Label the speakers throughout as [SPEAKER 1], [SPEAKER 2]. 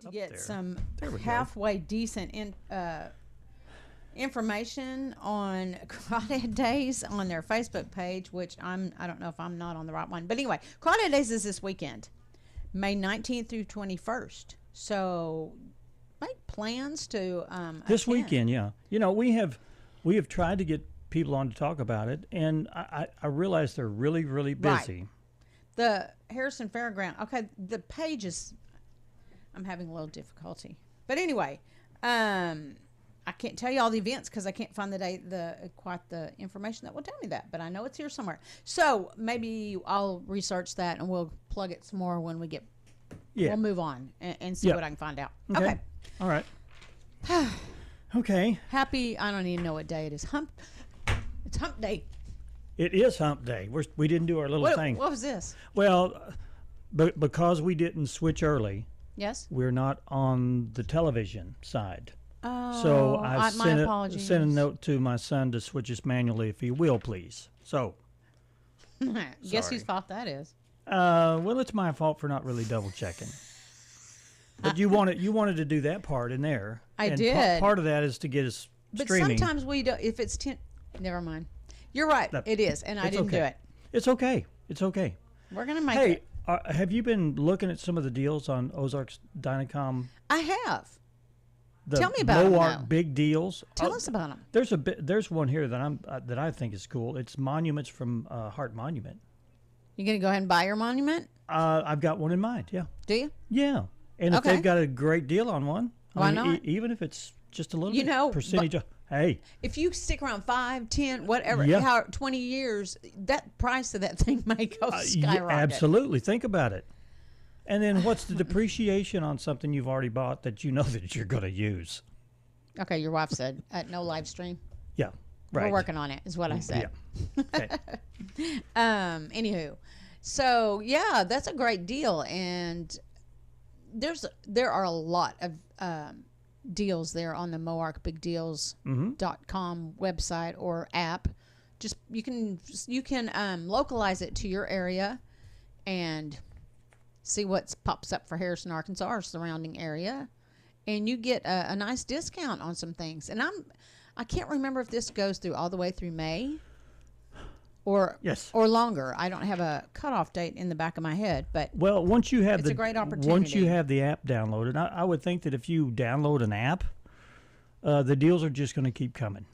[SPEAKER 1] To get some halfway decent information on Crawdad Days on their Facebook page, which I don't know if I'm not on the right one, but anyway, Crawdad Days is this weekend, May 19th through 21st. So make plans to
[SPEAKER 2] this
[SPEAKER 1] attend.
[SPEAKER 2] weekend. Yeah, you know, we have tried to get people on to talk about it, and I realize they're really busy.
[SPEAKER 1] Right. The Harrison Fairground. Okay, the page is. I'm having a little difficulty, but anyway, I can't tell you all the events because I can't find the information that will tell me that. But I know it's here somewhere. So maybe I'll research that and we'll plug it some more when we get. Yeah. We'll move on and see what I can find out. Okay.
[SPEAKER 2] All right. Okay.
[SPEAKER 1] Happy. I don't even know what day it is. It's Hump Day.
[SPEAKER 2] It is Hump Day. We didn't do our little thing.
[SPEAKER 1] What was this?
[SPEAKER 2] Well, because we didn't switch early.
[SPEAKER 1] Yes.
[SPEAKER 2] We're not on the television side.
[SPEAKER 1] Oh,
[SPEAKER 2] so I
[SPEAKER 1] apologies.
[SPEAKER 2] sent a note to my son to switch us manually, if he will, please. So.
[SPEAKER 1] Guess whose fault that is?
[SPEAKER 2] Well, it's my fault for not really double checking. But you wanted to do that part in there.
[SPEAKER 1] I did.
[SPEAKER 2] Part of that is to get us streaming.
[SPEAKER 1] But sometimes we don't. If it's 10, never mind. You're right. It is, and I didn't do it.
[SPEAKER 2] It's okay. It's okay.
[SPEAKER 1] We're gonna make it.
[SPEAKER 2] Have you been looking at some of the deals on Ozarks Dynacom?
[SPEAKER 1] I have. Tell me about them.
[SPEAKER 2] Big deals.
[SPEAKER 1] Tell us about them.
[SPEAKER 2] There's one here that I think is cool. It's monuments from Hart Monument.
[SPEAKER 1] You gonna go ahead and buy your monument?
[SPEAKER 2] I've got one in mind. Yeah.
[SPEAKER 1] Do you?
[SPEAKER 2] Yeah. And if they've got a great deal on one,
[SPEAKER 1] why not?
[SPEAKER 2] Even if it's just a little percentage. Hey,
[SPEAKER 1] if you stick around 5, 10, whatever, 20 years, that price of that thing may go skyrocket.
[SPEAKER 2] Yeah, absolutely. Think about it. And then what's the depreciation on something you've already bought that you know that you're going to use?
[SPEAKER 1] Okay, your wife said no live stream.
[SPEAKER 2] Yeah, right.
[SPEAKER 1] We're working on it, is what I said.
[SPEAKER 2] Yeah. Okay.
[SPEAKER 1] Anywho, so yeah, that's a great deal, and there are a lot of deals there on the moarkbigdeals.com website or app. Just you can localize it to your area and see what pops up for Harrison, Arkansas, or surrounding area, and you get a nice discount on some things. And I can't remember if this goes through all the way through May or longer. I don't have a cutoff date in the back of my head, but
[SPEAKER 2] once you have
[SPEAKER 1] it's a great opportunity.
[SPEAKER 2] Once you have the app downloaded, I would think that if you download an app, the deals are just going to keep coming.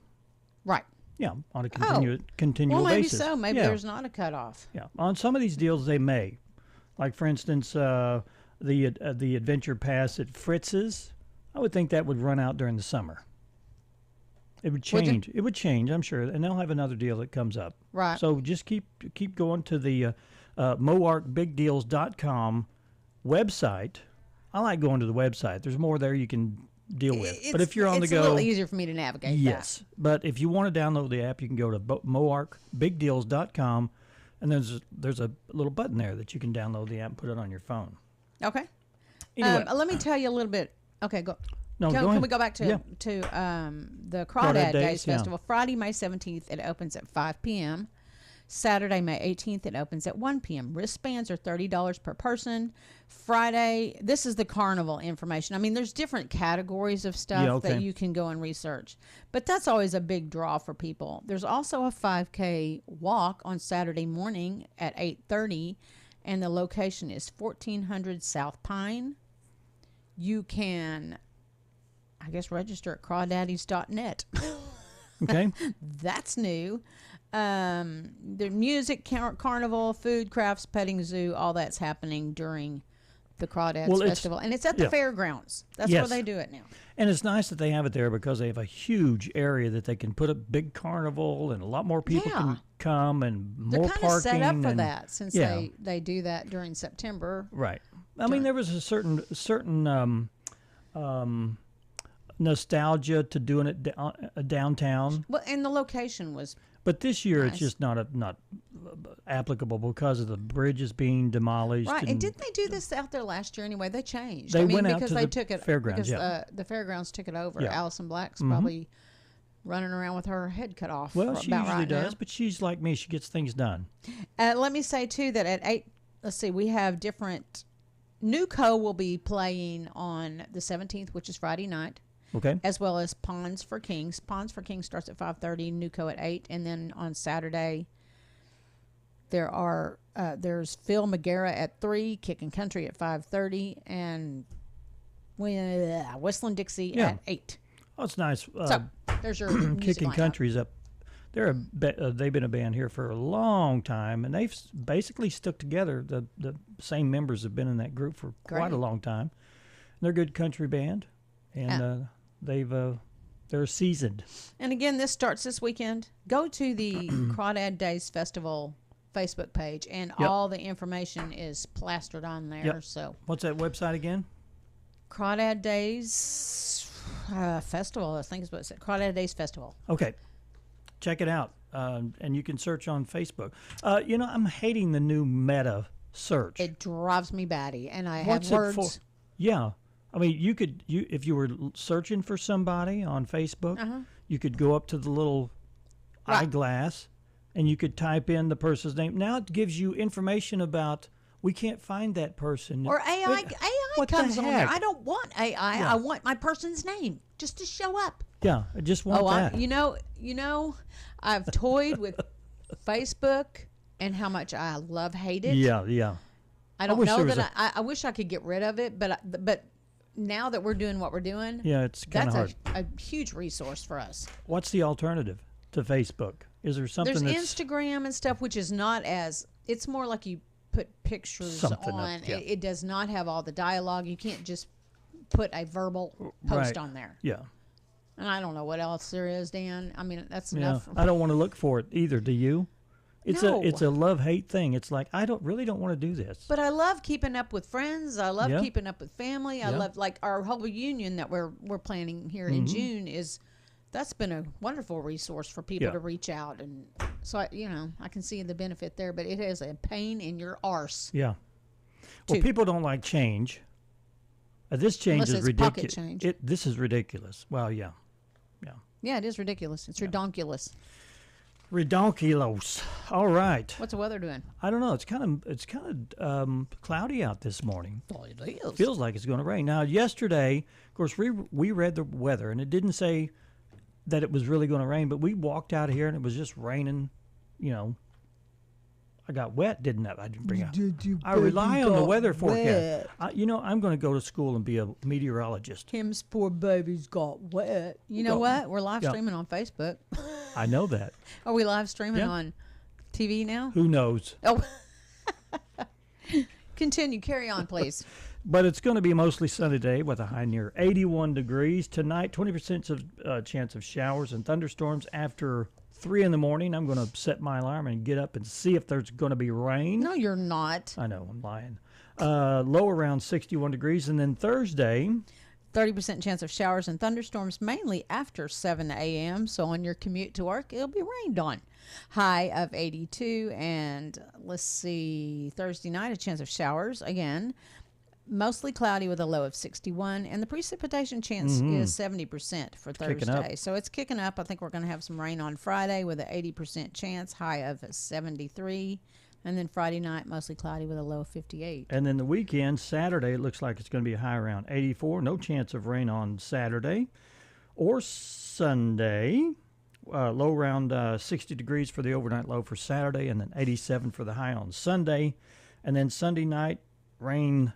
[SPEAKER 1] Right.
[SPEAKER 2] Yeah, on a continual basis.
[SPEAKER 1] Well, maybe so. Maybe there's not a cutoff.
[SPEAKER 2] Yeah, on some of these deals they may, like for instance, the Adventure Pass at Fritz's. I would think that would run out during the summer. It would change. It would change, I'm sure, and they'll have another deal that comes up.
[SPEAKER 1] Right.
[SPEAKER 2] So just keep going to the moarkbigdeals.com website. I like going to the website. There's more there you can deal with. But if you're on the go,
[SPEAKER 1] it's a little easier for me to navigate.
[SPEAKER 2] Yes, but if you want to download the app, you can go to moarkbigdeals.com, and there's a little button there that you can download the app and put it on your phone.
[SPEAKER 1] Okay.
[SPEAKER 2] Anyway,
[SPEAKER 1] let me tell you a little bit. Okay, go.
[SPEAKER 2] No,
[SPEAKER 1] can we go back to the Crawdad Days Festival? Friday, May 17th, it opens at 5 p.m. Saturday, May 18th, it opens at 1 p.m. Wristbands are $30 per person. Friday, this is the carnival information. I mean, there's different categories of stuff that you can go and research. But that's always a big draw for people. There's also a 5K walk on Saturday morning at 8:30, and the location is 1400 South Pine. You can, I guess, register at crawdaddies.net.
[SPEAKER 2] Okay.
[SPEAKER 1] That's new. The music, carnival, food, crafts, petting zoo, all that's happening during the Crawdads Festival. And it's at the fairgrounds. That's where they do it now.
[SPEAKER 2] And it's nice that they have it there because they have a huge area that they can put a big carnival and a lot more people can come and more parking.
[SPEAKER 1] They're kind of set up for that since they do that during September.
[SPEAKER 2] Right. I mean, there was a certain nostalgia to doing it downtown.
[SPEAKER 1] Well, and the location was.
[SPEAKER 2] But this year it's just not applicable because of the bridges being demolished.
[SPEAKER 1] Right, and didn't they do this out there last year anyway? They changed.
[SPEAKER 2] They went out
[SPEAKER 1] because
[SPEAKER 2] to
[SPEAKER 1] they
[SPEAKER 2] the
[SPEAKER 1] took it
[SPEAKER 2] fairgrounds.
[SPEAKER 1] Because the fairgrounds took it over.
[SPEAKER 2] Yeah.
[SPEAKER 1] Allison Black's probably running around with her head cut off.
[SPEAKER 2] Well, she usually does,
[SPEAKER 1] now.
[SPEAKER 2] but she's like me. She gets things done.
[SPEAKER 1] Let me say too that at 8. Let's see. We have different Newco will be playing on the 17th, which is Friday night.
[SPEAKER 2] Okay.
[SPEAKER 1] As well as Ponds for Kings. Ponds for Kings starts at 5:30, Newco at 8, and then on Saturday there's Phil McGarrett at 3, Kickin' Country at 5:30, and Whistling Dixie at 8.
[SPEAKER 2] Oh, it's nice.
[SPEAKER 1] So there's your music
[SPEAKER 2] Kickin'
[SPEAKER 1] lineup.
[SPEAKER 2] Country's up. They've been a band here for a long time, and they've basically stuck together. The same members have been in that group for quite a long time. And they're a good country band, and they're seasoned.
[SPEAKER 1] And again, this starts this weekend. Go to the Crawdad Days Festival Facebook page, and all the information is plastered on there.
[SPEAKER 2] Yep.
[SPEAKER 1] So
[SPEAKER 2] what's that website again?
[SPEAKER 1] Crawdad Days Festival, I think is what it said. Crawdad Days Festival.
[SPEAKER 2] Okay. Check it out, and you can search on Facebook. I'm hating the new Meta search.
[SPEAKER 1] It drives me batty, and I
[SPEAKER 2] What's
[SPEAKER 1] have
[SPEAKER 2] it
[SPEAKER 1] words.
[SPEAKER 2] for? Yeah, I mean, if you were searching for somebody on Facebook, you could go up to the little eyeglass, and you could type in the person's name. Now it gives you information about. We can't find that person.
[SPEAKER 1] Or AI comes on there. I don't want AI.
[SPEAKER 2] Yeah.
[SPEAKER 1] I want my person's name just to show up.
[SPEAKER 2] Yeah, I just want that.
[SPEAKER 1] You know, I've toyed with Facebook and how much I hate it.
[SPEAKER 2] Yeah.
[SPEAKER 1] I don't know that I wish I could get rid of it, but now that we're doing what we're doing,
[SPEAKER 2] it's kind of hard.
[SPEAKER 1] That's a huge resource for us.
[SPEAKER 2] What's the alternative to Facebook? Is there something
[SPEAKER 1] There's Instagram and stuff, which is not as, it's more like you put pictures on. It does not have all the dialogue. You can't just put a verbal post on there.
[SPEAKER 2] Yeah.
[SPEAKER 1] And I don't know what else there is, Dan. I mean, that's enough.
[SPEAKER 2] I don't want to look for it either. Do you? It's a love-hate thing. It's like I really don't want to do this.
[SPEAKER 1] But I love keeping up with friends. I love keeping up with family. I love like our whole reunion that we're planning here in June that's been a wonderful resource for people to reach out, and so I can see the benefit there. But it is a pain in your arse.
[SPEAKER 2] Yeah. Well, people don't like change. This change is ridiculous.
[SPEAKER 1] Pocket change.
[SPEAKER 2] This is ridiculous. Well, yeah.
[SPEAKER 1] Yeah, it is ridiculous. It's redonkulous.
[SPEAKER 2] Redonkulous. All right.
[SPEAKER 1] What's the weather doing?
[SPEAKER 2] I don't know. It's kind of cloudy out this morning.
[SPEAKER 1] Oh, it is.
[SPEAKER 2] Feels like it's going to rain. Now, yesterday, of course, we read the weather, and it didn't say that it was really going to rain, but we walked out here, and it was just raining. I got wet, didn't I? I didn't bring out. I rely on the weather forecast. I'm going to go to school and be a meteorologist.
[SPEAKER 1] Him's poor baby's got wet. You know what? We're live streaming on Facebook.
[SPEAKER 2] I know that.
[SPEAKER 1] Are we live streaming on TV now?
[SPEAKER 2] Who knows?
[SPEAKER 1] Oh. Continue. Carry on, please.
[SPEAKER 2] But it's going to be mostly sunny today with a high near 81 degrees. Tonight, 20% chance of showers and thunderstorms after 3 in the morning. I'm going to set my alarm and get up and see if there's going to be rain.
[SPEAKER 1] No, you're not.
[SPEAKER 2] I know, I'm lying. Low around 61 degrees. And then Thursday,
[SPEAKER 1] 30% chance of showers and thunderstorms mainly after 7 a.m. So on your commute to work, it'll be rained on. High of 82. And let's see, Thursday night, a chance of showers again. Mostly cloudy with a low of 61, and the precipitation chance is 70% for Thursday. So it's kicking up. I think we're going to have some rain on Friday with an 80% chance, high of 73. And then Friday night, mostly cloudy with a low of 58.
[SPEAKER 2] And then the weekend, Saturday, it looks like it's going to be a high around 84. No chance of rain on Saturday or Sunday. Low around 60 degrees for the overnight low for Saturday, and then 87 for the high on Sunday. And then Sunday night, rain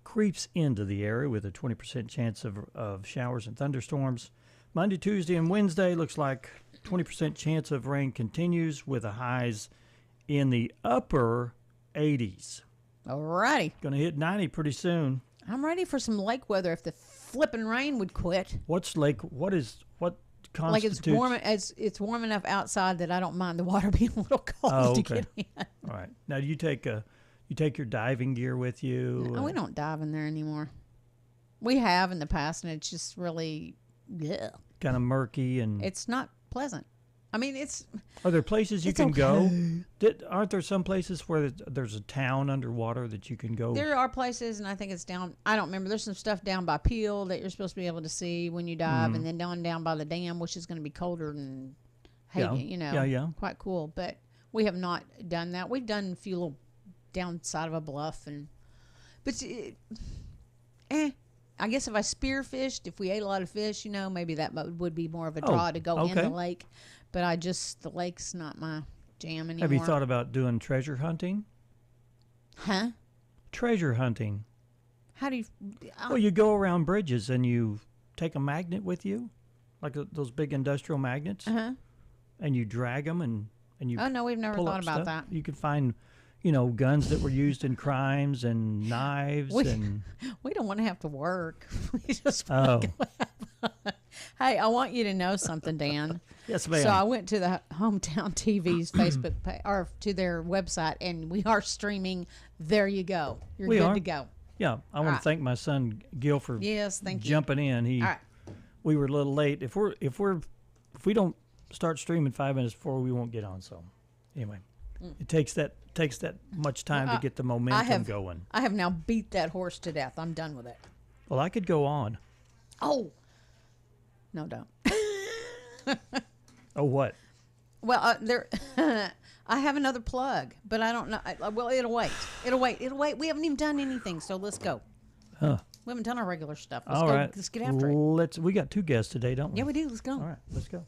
[SPEAKER 2] creeps into the area with a 20% chance of showers and thunderstorms. Monday, Tuesday, and Wednesday looks like 20% chance of rain continues with the highs in the upper 80s.
[SPEAKER 1] All righty.
[SPEAKER 2] Going to hit 90 pretty soon.
[SPEAKER 1] I'm ready for some lake weather if the flipping rain would quit.
[SPEAKER 2] What constitutes?
[SPEAKER 1] Like it's warm enough outside that I don't mind the water being a little cold to get in.
[SPEAKER 2] All right. Now, do you take your diving gear with you?
[SPEAKER 1] No, we don't dive in there anymore. We have in the past, and it's just really
[SPEAKER 2] kind of murky, and
[SPEAKER 1] it's not pleasant. I mean,
[SPEAKER 2] Are there places you can go? Aren't there some places where there's a town underwater that you can go?
[SPEAKER 1] There are places, and I think it's down. I don't remember. There's some stuff down by Peel that you're supposed to be able to see when you dive, and then down by the dam, which is going to be colder than Hagen. Quite cool. But we have not done that. We've done a few little downside of a bluff, But I guess if I spearfished, if we ate a lot of fish, maybe that would be more of a draw to go in the lake. But the lake's not my jam anymore.
[SPEAKER 2] Have you thought about doing treasure hunting?
[SPEAKER 1] Huh?
[SPEAKER 2] Treasure hunting.
[SPEAKER 1] How do you?
[SPEAKER 2] Well, you go around bridges and you take a magnet with you, like those big industrial magnets, and you drag them and you.
[SPEAKER 1] Oh no, we've never thought about that.
[SPEAKER 2] You could find, guns that were used in crimes and knives and.
[SPEAKER 1] We don't want to have to work. We just want to go have fun. Hey, I want you to know something, Dan.
[SPEAKER 2] Yes, ma'am.
[SPEAKER 1] So I went to the Hometown TV's Facebook page, or to their website, and we are streaming. There you go. You're good to go.
[SPEAKER 2] Yeah, I want to thank my son Gil for jumping in. We were a little late. If we don't start streaming 5 minutes before, we won't get on. So anyway, it takes that much time to get the momentum going.
[SPEAKER 1] I have now beat that horse to death. I'm done with it.
[SPEAKER 2] Well, I could go on.
[SPEAKER 1] Oh, no, don't.
[SPEAKER 2] Oh, what?
[SPEAKER 1] Well, I have another plug, but I don't know. Well, it'll wait. We haven't even done anything, so let's go.
[SPEAKER 2] Huh.
[SPEAKER 1] We haven't done our regular stuff.
[SPEAKER 2] All right.
[SPEAKER 1] Let's get after it.
[SPEAKER 2] We got 2 guests today, don't we?
[SPEAKER 1] Yeah, we do. Let's go.
[SPEAKER 2] All right, let's go.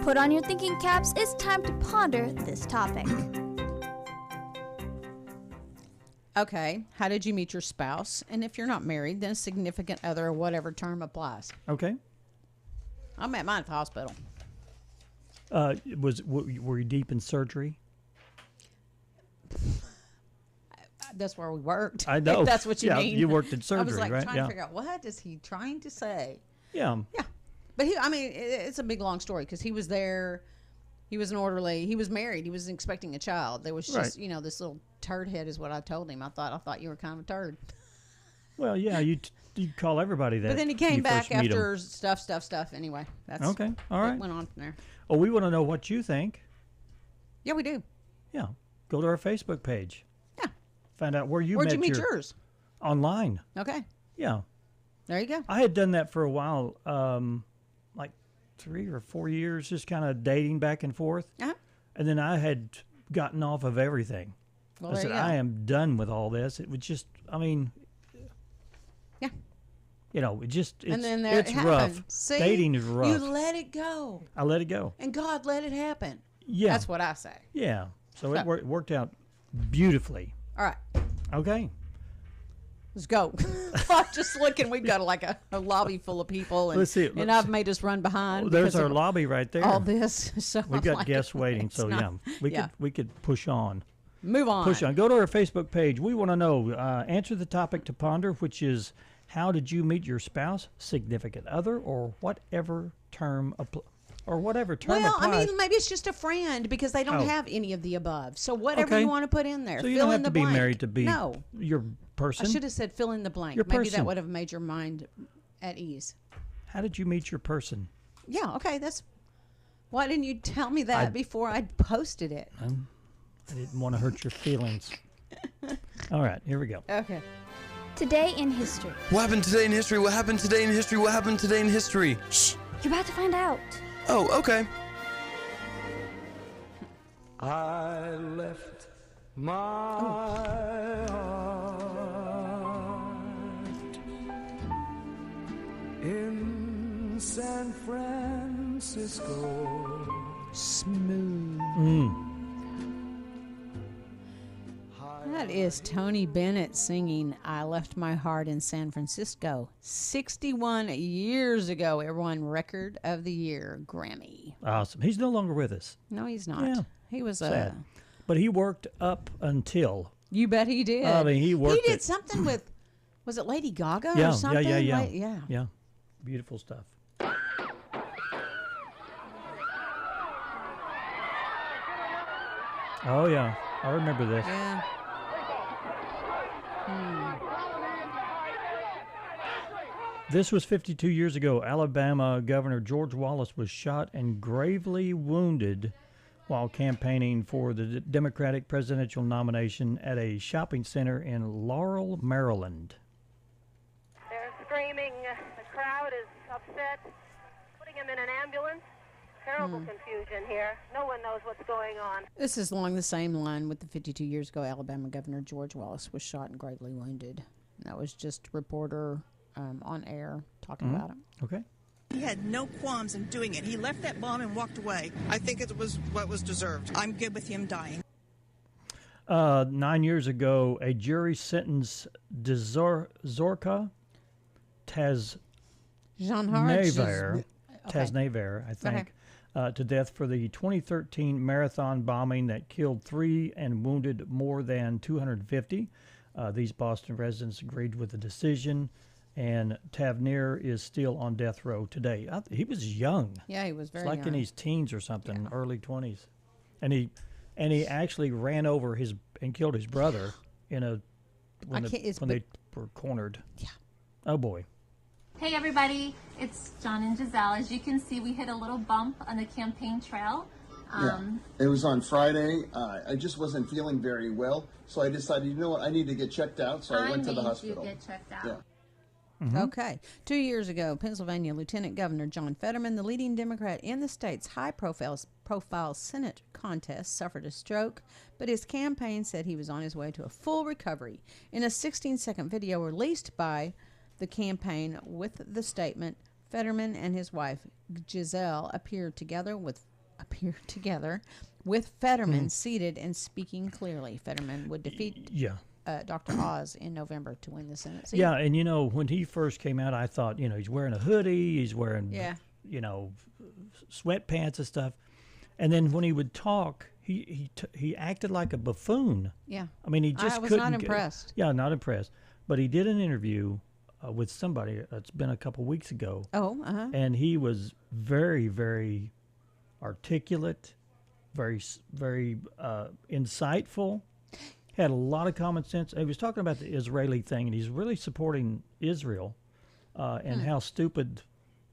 [SPEAKER 3] Put on your thinking caps. It's time to ponder this topic.
[SPEAKER 1] Okay. How did you meet your spouse? And if you're not married, then a significant other or whatever term applies.
[SPEAKER 2] Okay.
[SPEAKER 1] I met mine at the hospital.
[SPEAKER 2] Were you deep in surgery?
[SPEAKER 1] That's where we worked.
[SPEAKER 2] I know.
[SPEAKER 1] If that's what you mean.
[SPEAKER 2] You worked in surgery,
[SPEAKER 1] I was like
[SPEAKER 2] right?
[SPEAKER 1] trying to figure out what is he trying to say.
[SPEAKER 2] Yeah.
[SPEAKER 1] Yeah, but it's a big long story because he was there. He was an orderly. He was married. He was expecting a child. There was just this little turd head is what I told him. I thought you were kind of a turd.
[SPEAKER 2] Well, yeah, you call everybody that.
[SPEAKER 1] But then he came back after stuff. Anyway, that's
[SPEAKER 2] okay. All right.
[SPEAKER 1] Went on from there.
[SPEAKER 2] Oh, we want to know what you think.
[SPEAKER 1] Yeah, we do.
[SPEAKER 2] Yeah, go to our Facebook page.
[SPEAKER 1] Yeah.
[SPEAKER 2] Find out where'd you meet
[SPEAKER 1] yours?
[SPEAKER 2] Online.
[SPEAKER 1] Okay.
[SPEAKER 2] Yeah.
[SPEAKER 1] There you go.
[SPEAKER 2] I had done that for a while, like 3 or 4 years, just kind of dating back and forth. And then I had gotten off of everything.
[SPEAKER 1] Well,
[SPEAKER 2] I said, I am done with all this. It was just,
[SPEAKER 1] yeah.
[SPEAKER 2] It's rough.
[SPEAKER 1] See?
[SPEAKER 2] Dating is rough.
[SPEAKER 1] You let it go.
[SPEAKER 2] I let it go.
[SPEAKER 1] And God let it happen.
[SPEAKER 2] Yeah.
[SPEAKER 1] That's what I say.
[SPEAKER 2] Yeah. So it worked out beautifully.
[SPEAKER 1] All right.
[SPEAKER 2] Okay.
[SPEAKER 1] Let's go. I'm just looking. We've got a lobby full of people. And,
[SPEAKER 2] let's see.
[SPEAKER 1] And I've made us run behind.
[SPEAKER 2] There's our lobby right there.
[SPEAKER 1] All this. So
[SPEAKER 2] we've got guests waiting. So we could push on.
[SPEAKER 1] Move on.
[SPEAKER 2] Push on. Go to our Facebook page. We want to know. Answer the topic to ponder, which is, how did you meet your spouse, significant other, or whatever term applies?
[SPEAKER 1] Well, maybe it's just a friend because they don't have any of the above. So whatever you want to put in there.
[SPEAKER 2] So you don't have to be married to be your person.
[SPEAKER 1] I should have said fill in the blank. Maybe that would have made your mind at ease.
[SPEAKER 2] How did you meet your person?
[SPEAKER 1] Yeah, okay. Why didn't you tell me that before I posted it?
[SPEAKER 2] I didn't want to hurt your feelings. All right, here we go.
[SPEAKER 1] Okay.
[SPEAKER 3] Today in history.
[SPEAKER 4] What happened today in history? What happened today in history? What happened today in history?
[SPEAKER 3] Shh! You're about to find out.
[SPEAKER 4] Oh, okay.
[SPEAKER 5] I left my heart in San Francisco.
[SPEAKER 1] Smooth. That is Tony Bennett singing I Left My Heart in San Francisco. 61 years ago, it won Record of the Year Grammy.
[SPEAKER 2] Awesome. He's no longer with us.
[SPEAKER 1] No, he's not.
[SPEAKER 2] Yeah.
[SPEAKER 1] He was
[SPEAKER 2] sad. But he worked up until.
[SPEAKER 1] You bet he did.
[SPEAKER 2] I mean, he worked.
[SPEAKER 1] He did something with, was it Lady Gaga or something?
[SPEAKER 2] Yeah. Beautiful stuff. Oh, yeah. I remember this.
[SPEAKER 1] Yeah.
[SPEAKER 2] This was 52 years ago. Alabama Governor George Wallace was shot and gravely wounded while campaigning for the Democratic presidential nomination at a shopping center in Laurel, Maryland.
[SPEAKER 6] They're screaming. The crowd is upset. Putting him in an ambulance. Terrible confusion here. No one knows what's going on.
[SPEAKER 1] This is along the same line with the 52 years ago Alabama Governor George Wallace was shot and gravely wounded. And that was just a reporter on air talking about it.
[SPEAKER 2] Okay.
[SPEAKER 7] He had no qualms in doing it. He left that bomb and walked away.
[SPEAKER 8] I think it was what was deserved.
[SPEAKER 7] I'm good with him dying.
[SPEAKER 2] 9 years ago, a jury sentenced Zorka Tasnaver, I think, to death for the 2013 marathon bombing that killed 3 and wounded more than 250. These Boston residents agreed with the decision, and Tavernier is still on death row today. He was young.
[SPEAKER 1] Yeah, he was very
[SPEAKER 2] young. Like in his teens or something, early 20s. And he actually ran over and killed his brother when they were cornered.
[SPEAKER 1] Yeah.
[SPEAKER 2] Oh, boy.
[SPEAKER 9] Hey everybody, it's John and Giselle. As you can see, we hit a little bump on the campaign trail.
[SPEAKER 10] It was on Friday. I just wasn't feeling very well, so I decided, you know what, I need to get checked out, so I went to the hospital.
[SPEAKER 9] You get checked out.
[SPEAKER 10] Yeah.
[SPEAKER 1] Okay. 2 years ago, Pennsylvania Lieutenant Governor John Fetterman, the leading Democrat in the state's high-profile Senate contest, suffered a stroke, but his campaign said he was on his way to a full recovery. In a 16-second video released by the campaign with the statement, Fetterman and his wife Giselle appeared together with Fetterman seated and speaking clearly. Fetterman would defeat Dr. Oz in November to win the Senate seat.
[SPEAKER 2] Yeah, and when he first came out, I thought, he's wearing a hoodie, he's wearing sweatpants and stuff. And then when he would talk, he acted like a buffoon.
[SPEAKER 1] Yeah.
[SPEAKER 2] I mean, he just
[SPEAKER 1] was
[SPEAKER 2] couldn't
[SPEAKER 1] not impressed.
[SPEAKER 2] Not impressed. But he did an interview with somebody. It's been a couple weeks ago.
[SPEAKER 1] Oh,
[SPEAKER 2] and he was very, very articulate, very, very insightful. Had a lot of common sense. He was talking about the Israeli thing, and he's really supporting Israel and how stupid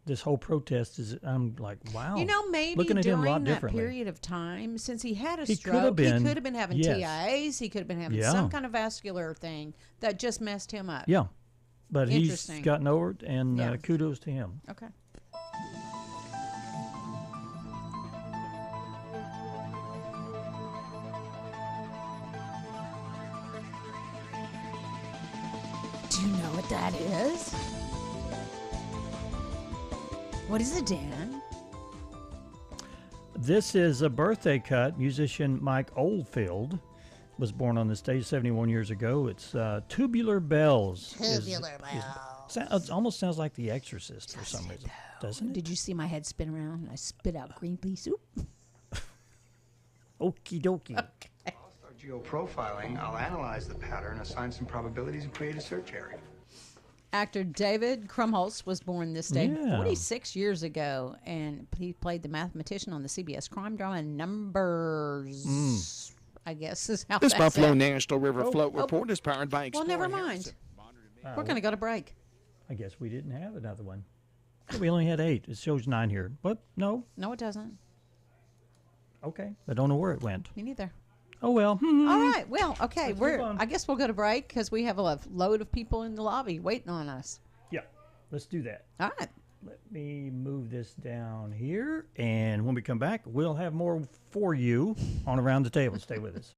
[SPEAKER 2] this whole protest is. I'm like, wow.
[SPEAKER 1] Maybe
[SPEAKER 2] looking at him a lot
[SPEAKER 1] during that
[SPEAKER 2] differently.
[SPEAKER 1] period of time, since he had a
[SPEAKER 2] He
[SPEAKER 1] stroke,
[SPEAKER 2] could have
[SPEAKER 1] been having TIAs. He could have been having some kind of vascular thing that just messed him up.
[SPEAKER 2] Yeah. But he's gotten over it, and kudos to him.
[SPEAKER 1] Okay. Do you know what that is? What is it, Dan?
[SPEAKER 2] This is a birthday cut. Musician Mike Oldfield was born on this day 71 years ago. It's Tubular Bells.
[SPEAKER 1] Tubular Bells.
[SPEAKER 2] It almost sounds like The Exorcist for some reason, doesn't it?
[SPEAKER 1] Did you see my head spin around and I spit out green pea soup?
[SPEAKER 2] Okie dokie.
[SPEAKER 1] Okay.
[SPEAKER 11] I'll start geoprofiling. I'll analyze the pattern, assign some probabilities, and create a search area.
[SPEAKER 1] Actor David Krumholtz was born this day 46 years ago, and he played the mathematician on the CBS crime drama Numbers. I guess is how
[SPEAKER 12] this
[SPEAKER 1] that's
[SPEAKER 12] Buffalo
[SPEAKER 1] it.
[SPEAKER 12] National River Float report is powered by
[SPEAKER 1] Well, never mind. We're going to go to break.
[SPEAKER 2] I guess we didn't have another one. We only had 8. It shows 9 here. What? No?
[SPEAKER 1] No, it doesn't.
[SPEAKER 2] Okay. I don't know where it went.
[SPEAKER 1] Me neither.
[SPEAKER 2] Oh, well.
[SPEAKER 1] All right. Well, okay.
[SPEAKER 2] Let's
[SPEAKER 1] I guess we'll go to break because we have a load of people in the lobby waiting on us.
[SPEAKER 2] Yeah. Let's do that.
[SPEAKER 1] All right.
[SPEAKER 2] Let me move this down here. And when we come back, we'll have more for you on Around the Table. Stay with us.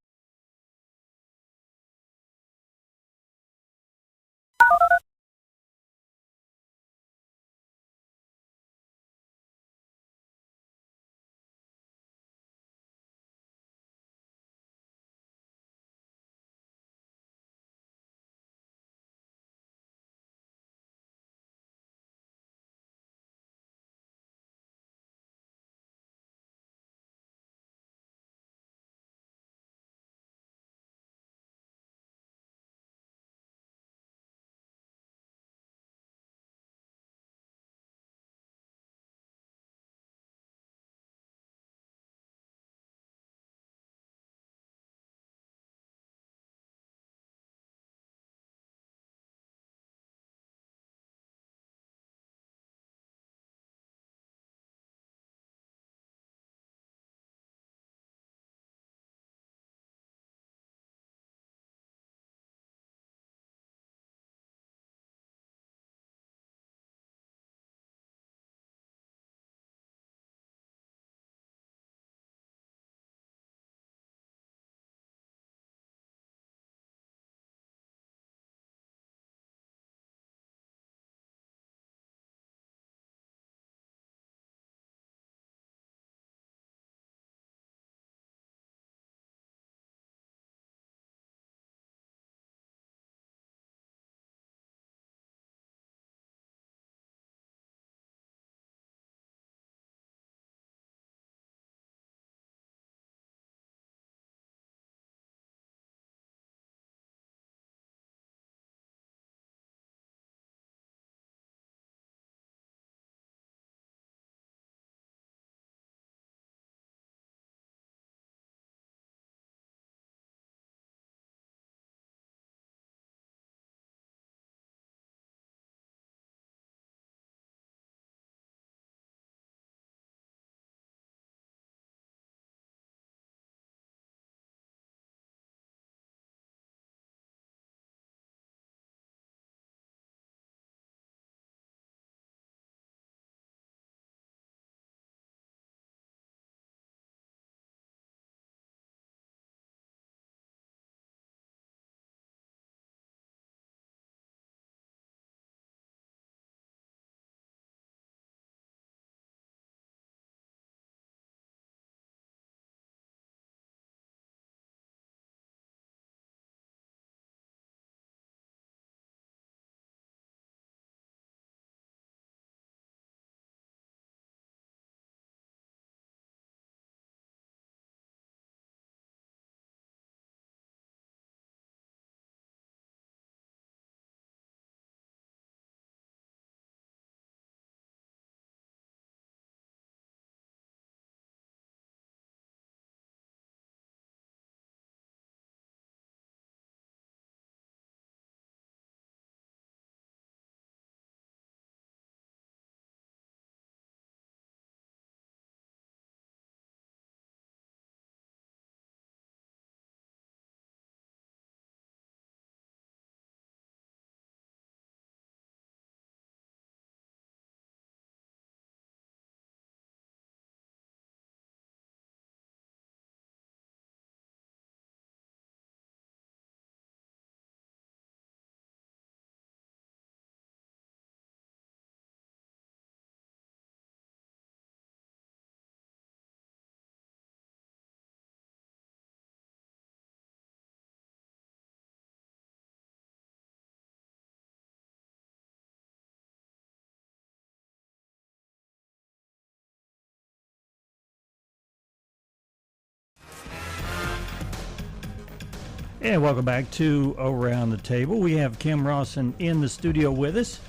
[SPEAKER 2] And welcome back to Around the Table. We have Kim Rosson in the studio with us.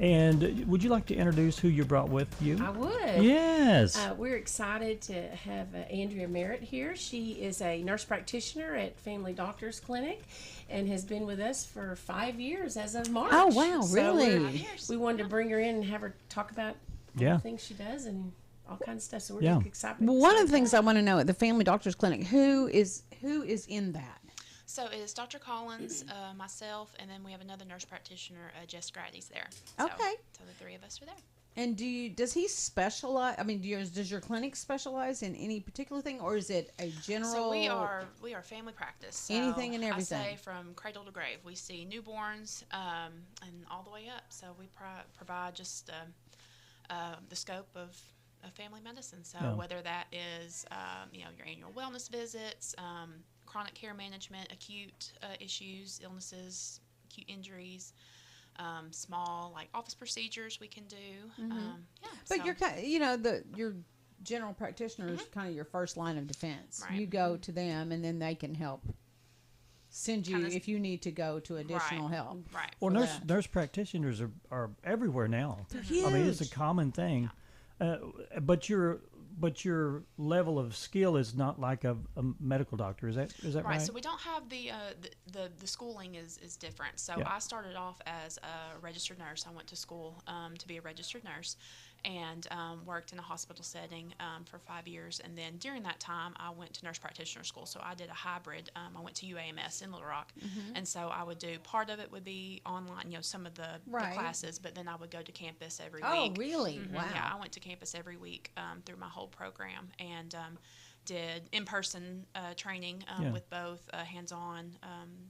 [SPEAKER 2] And would you like to introduce who you brought with you?
[SPEAKER 13] I would.
[SPEAKER 2] Yes.
[SPEAKER 13] We're excited to have Andrea Merritt here. She is a nurse practitioner at Family Doctors Clinic and has been with us for 5 years as of March.
[SPEAKER 1] Oh, wow,
[SPEAKER 13] So
[SPEAKER 1] really?
[SPEAKER 13] we wanted to bring her in and have her talk about all the things she does and all kinds of stuff. So we're just excited.
[SPEAKER 1] Well, one of the things I want to know at the Family Doctors Clinic, who is in that?
[SPEAKER 14] So it is Dr. Collins, myself, and then we have another nurse practitioner, Jess Grady's there.
[SPEAKER 1] Okay.
[SPEAKER 14] So the three of us are there.
[SPEAKER 1] And does he specialize? I mean, does your clinic specialize in any particular thing, or is it a general?
[SPEAKER 14] So we are family practice. So
[SPEAKER 1] anything and everything.
[SPEAKER 14] I say from cradle to grave. We see newborns and all the way up. So we provide just the scope of family medicine. So whether that is your annual wellness visits, chronic care management, acute issues, illnesses, acute injuries. Small like office procedures we can do.
[SPEAKER 1] But you're your general practitioner is kind of your first line of defense.
[SPEAKER 14] Right.
[SPEAKER 1] You go to them, and then they can help send you if you need to go to additional help.
[SPEAKER 14] Right.
[SPEAKER 2] Well, nurse practitioners are everywhere now.
[SPEAKER 1] They're huge.
[SPEAKER 2] I mean, it's a common thing. But your level of skill is not like a medical doctor. Is that right?
[SPEAKER 14] Right. So we don't have the schooling is different. So I started off as a registered nurse. I went to school to be a registered nurse, and worked in a hospital setting for 5 years. And then during that time, I went to nurse practitioner school. So I did a hybrid. I went to UAMS in Little Rock, and so I would do part of it would be online, some of the classes, but then I would go to campus every week.
[SPEAKER 1] Oh, really? Wow.
[SPEAKER 14] Yeah, I went to campus every week through my whole program, and did in-person training with both hands-on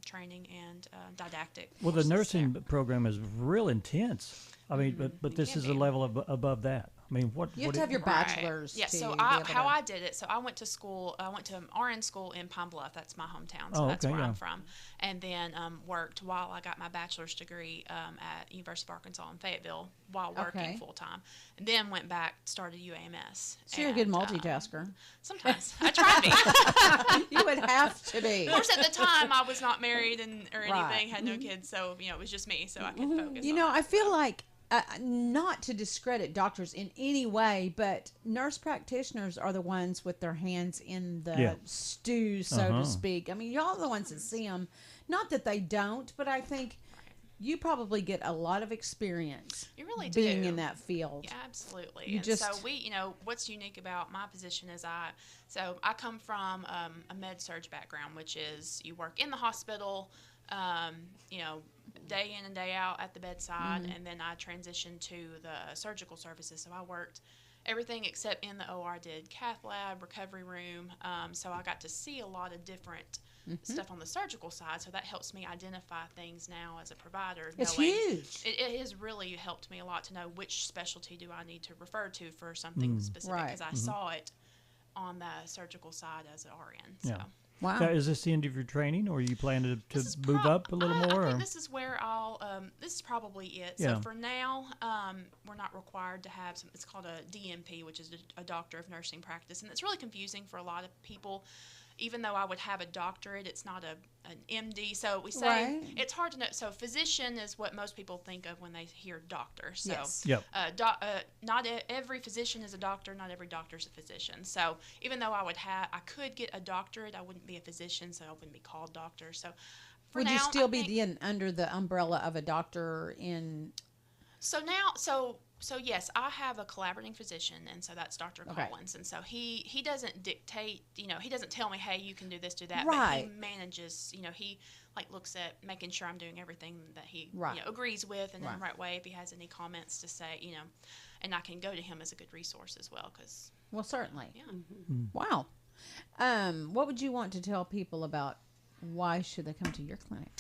[SPEAKER 14] training and didactic.
[SPEAKER 2] Well, the nursing program is real intense. I mean, but this is a level above that. I mean, what
[SPEAKER 1] you have to have your bachelor's.
[SPEAKER 14] Yeah. So I did it. So I went to school. I went to RN school in Pine Bluff. That's my hometown. So that's where I'm from. And then worked while I got my bachelor's degree at University of Arkansas in Fayetteville while working full time. And then went back, started UAMS.
[SPEAKER 1] So you're a good multitasker.
[SPEAKER 14] Sometimes I try to be.
[SPEAKER 1] You would have to be.
[SPEAKER 14] Of course, at the time I was not married or anything, had no kids, so it was just me, so I could focus.
[SPEAKER 1] I feel like. Not to discredit doctors in any way, but nurse practitioners are the ones with their hands in the stew, so to speak. I mean, y'all are the ones that see them. Not that they don't, but I think you probably get a lot of experience.
[SPEAKER 14] You really do.
[SPEAKER 1] Being in that field.
[SPEAKER 14] Yeah, absolutely. So we, what's unique about my position is I come from a med-surg background, which is you work in the hospital, day in and day out at the bedside, and then I transitioned to the surgical services. So I worked everything except in the OR, did cath lab, recovery room. So I got to see a lot of different stuff on the surgical side. So that helps me identify things now as a provider.
[SPEAKER 1] It's huge.
[SPEAKER 14] It has really helped me a lot to know which specialty do I need to refer to for something specific, because I saw it on the surgical side as an RN. So.
[SPEAKER 2] Yeah.
[SPEAKER 1] Wow.
[SPEAKER 2] Now, is this the end of your training, or are you planning to move up a little more?
[SPEAKER 14] I think this is where this is probably it.
[SPEAKER 2] Yeah.
[SPEAKER 14] So for now, we're not required to have it's called a DNP, which is a Doctor of Nursing Practice. And it's really confusing for a lot of people. Even though I would have a doctorate, it's not an MD. So we say it's hard to know. So physician is what most people think of when they hear doctor. So not every physician is a doctor. Not every doctor is a physician. So even though I could get a doctorate, I wouldn't be a physician, so I wouldn't be called doctor. So
[SPEAKER 1] would you still be under the umbrella of a doctor in?
[SPEAKER 14] So now, so yes, I have a collaborating physician, and so that's Dr. Collins, and so he doesn't dictate, he doesn't tell me, hey, you can do this, do that, but he manages, he looks at making sure I'm doing everything that he agrees with and in the right way. If he has any comments to say, and I can go to him as a good resource as well, because
[SPEAKER 1] certainly,
[SPEAKER 14] Wow.
[SPEAKER 1] What would you want to tell people about why should they come to your clinic?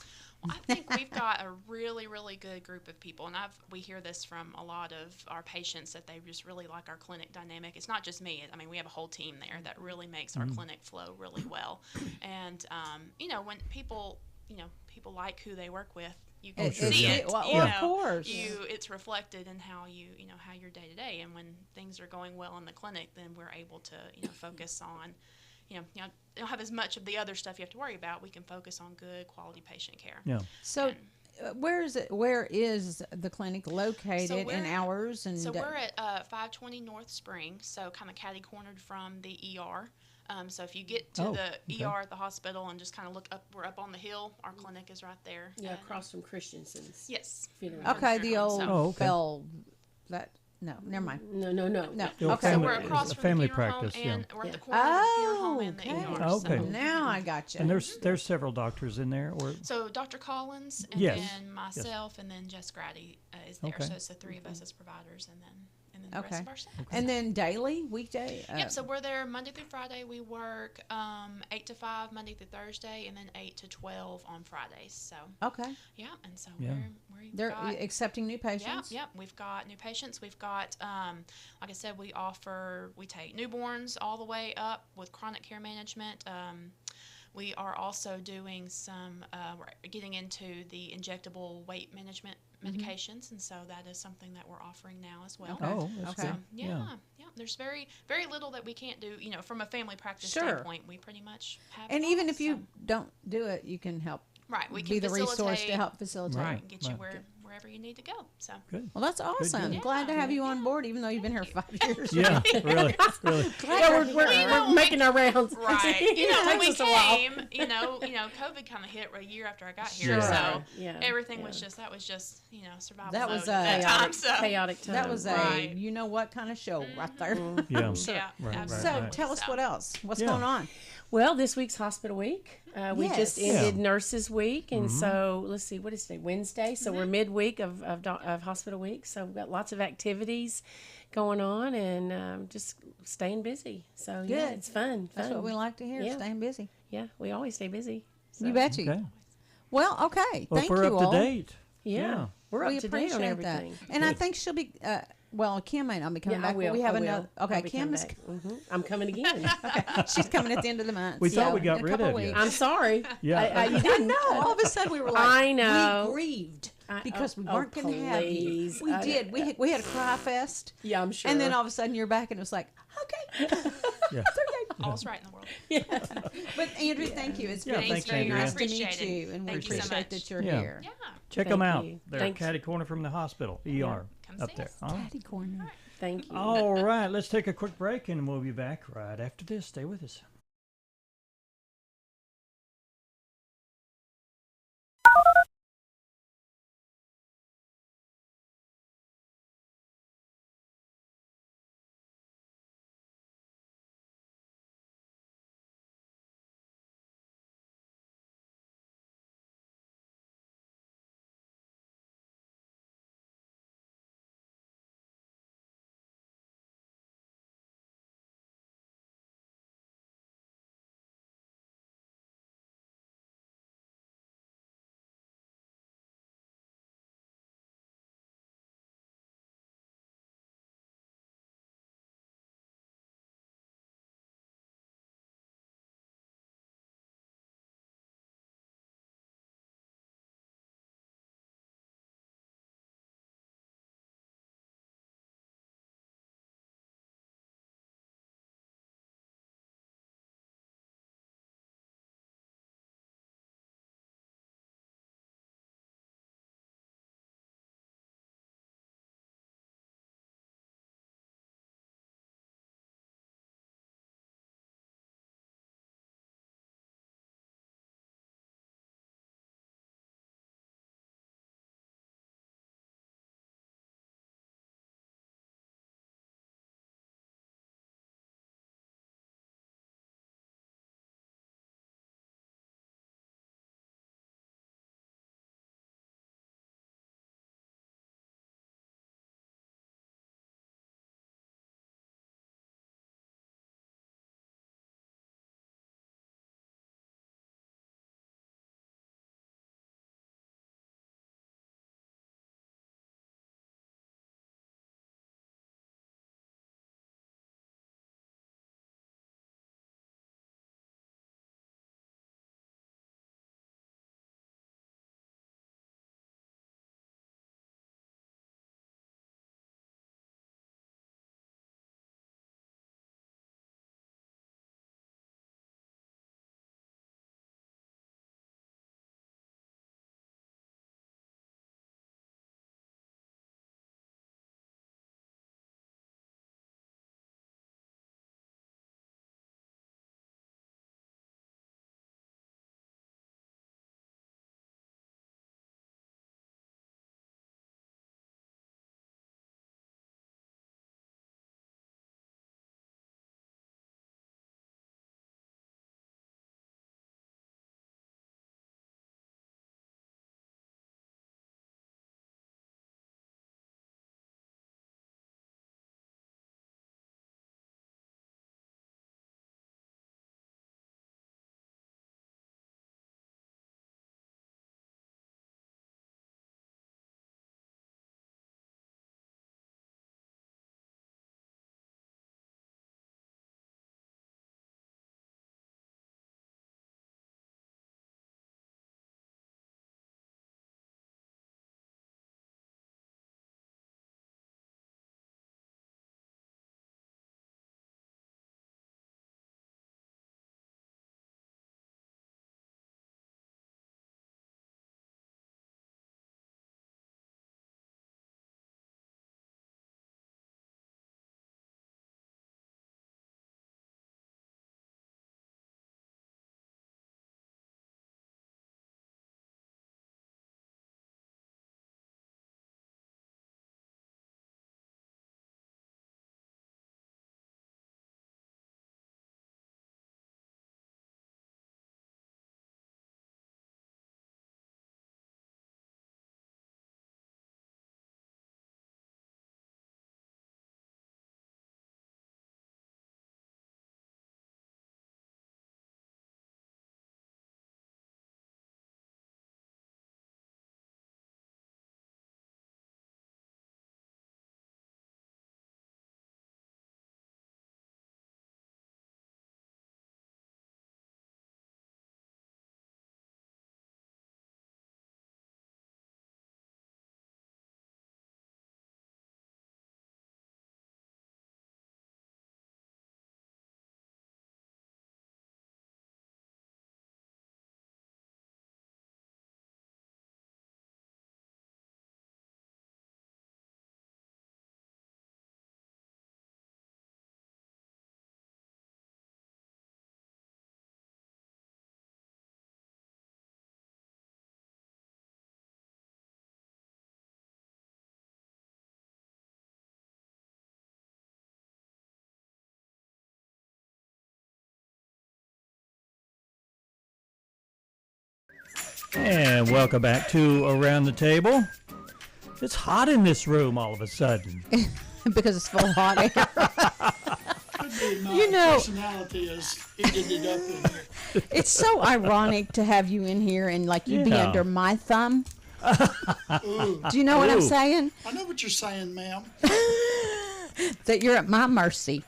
[SPEAKER 14] Well, I think we've got a really, really good group of people, and we hear this from a lot of our patients that they just really like our clinic dynamic. It's not just me. I mean, we have a whole team there that really makes our clinic flow really well. And when people like who they work with, you can see it.
[SPEAKER 1] Well, of course,
[SPEAKER 14] it's reflected in how how your day to day. And when things are going well in the clinic, then we're able to focus on don't have as much of the other stuff you have to worry about. We can focus on good quality patient care.
[SPEAKER 2] Yeah.
[SPEAKER 1] So. Where is it? Where is the clinic located in hours? And
[SPEAKER 14] so we're at 520 North Spring, so kind of catty cornered from the ER. So if you get to the ER at the hospital and just kind of look up, we're up on the hill. Our clinic is right there.
[SPEAKER 13] Yeah, across from Christensen's.
[SPEAKER 14] Yes.
[SPEAKER 1] Okay, the old Bell. No, never mind.
[SPEAKER 13] No.
[SPEAKER 1] Okay,
[SPEAKER 14] so we're across from
[SPEAKER 2] family
[SPEAKER 14] the funeral
[SPEAKER 2] practice,
[SPEAKER 14] home, and we're at the corner of the funeral home and the ER.
[SPEAKER 2] Okay.
[SPEAKER 1] So now I got you.
[SPEAKER 2] And there's several doctors in there, or
[SPEAKER 14] so Dr. Collins, and then myself, and then Jess Grady is there. So it's the three of us as providers, and then the rest of our staff.
[SPEAKER 1] And then daily, weekday?
[SPEAKER 14] Yep, so we're there Monday through Friday. We work 8 to 5 Monday through Thursday, and then 8 to 12 on Fridays. So yeah, and so
[SPEAKER 1] they're accepting new patients.
[SPEAKER 14] Yep, we've got new patients. We've got like I said, we take newborns all the way up with chronic care management. We are also doing we're getting into the injectable weight management medications, and so that is something that we're offering now as well.
[SPEAKER 2] Oh, that's good.
[SPEAKER 14] Yeah. There's very, very little that we can't do. From a family practice standpoint, we pretty much have.
[SPEAKER 1] And even if you don't do it, you can help.
[SPEAKER 14] Right, we can
[SPEAKER 1] be the resource to help facilitate.
[SPEAKER 14] Right, and get you wherever you need to go. So
[SPEAKER 2] good.
[SPEAKER 1] Well, that's awesome. Glad to have you on board, even though you've been here 5 years.
[SPEAKER 2] Yeah, really.
[SPEAKER 13] We're making our rounds.
[SPEAKER 14] Right. When we came, COVID kind of hit a year after I got here, so everything was just survival.
[SPEAKER 1] That was
[SPEAKER 13] a chaotic time.
[SPEAKER 1] That was a you know what kind of show right there.
[SPEAKER 2] Yeah.
[SPEAKER 1] So tell us what else. What's going on?
[SPEAKER 13] Well, this week's Hospital Week. We just ended Nurses Week, and so let's see, what is today? Wednesday. So we're midweek of Hospital Week. So we've got lots of activities going on, and just staying busy. So yeah, it's fun.
[SPEAKER 1] That's what we like to hear.
[SPEAKER 13] Yeah.
[SPEAKER 1] Staying busy.
[SPEAKER 13] Yeah, we always stay busy. So.
[SPEAKER 1] You betcha.
[SPEAKER 2] Okay.
[SPEAKER 1] Well, okay.
[SPEAKER 2] Well,
[SPEAKER 1] Thank
[SPEAKER 2] we're
[SPEAKER 1] you
[SPEAKER 2] up
[SPEAKER 1] all.
[SPEAKER 2] to date.
[SPEAKER 13] Yeah. We're up to date on everything.
[SPEAKER 1] That. And I think she'll be. Well, Kim may not be coming back.
[SPEAKER 13] I will.
[SPEAKER 1] But we have another. Okay, Kim is.
[SPEAKER 13] I'm coming again.
[SPEAKER 1] Okay, she's coming at the end of the month.
[SPEAKER 2] We thought we got rid of you.
[SPEAKER 13] I'm sorry.
[SPEAKER 2] Yeah,
[SPEAKER 13] you didn't
[SPEAKER 1] know. All of a sudden we were like,
[SPEAKER 13] I know.
[SPEAKER 1] We grieved because we weren't going to have you. We did. We had a cry fest.
[SPEAKER 13] Yeah, I'm sure.
[SPEAKER 1] And then all of a sudden you're back, and it was like, okay.
[SPEAKER 2] Yeah.
[SPEAKER 14] All's right in the world.
[SPEAKER 1] Yeah. But Andrew, thank you. It's been very nice to meet you, and we appreciate that you're here.
[SPEAKER 14] Yeah.
[SPEAKER 2] Check them out. They're catty corner from the hospital, ER, up there.
[SPEAKER 1] Catty corner.
[SPEAKER 13] Thank you.
[SPEAKER 2] All right, let's take a quick break, and we'll be back right after this. Stay with us. And welcome back to Around the Table. It's hot in this room all of a sudden.
[SPEAKER 1] Because it's full of hot air.
[SPEAKER 15] My personality is heated it up in here.
[SPEAKER 1] It's so ironic to have you in here and like you be under my thumb. Do you know what I'm saying?
[SPEAKER 15] I know what you're saying, ma'am.
[SPEAKER 1] That you're at my mercy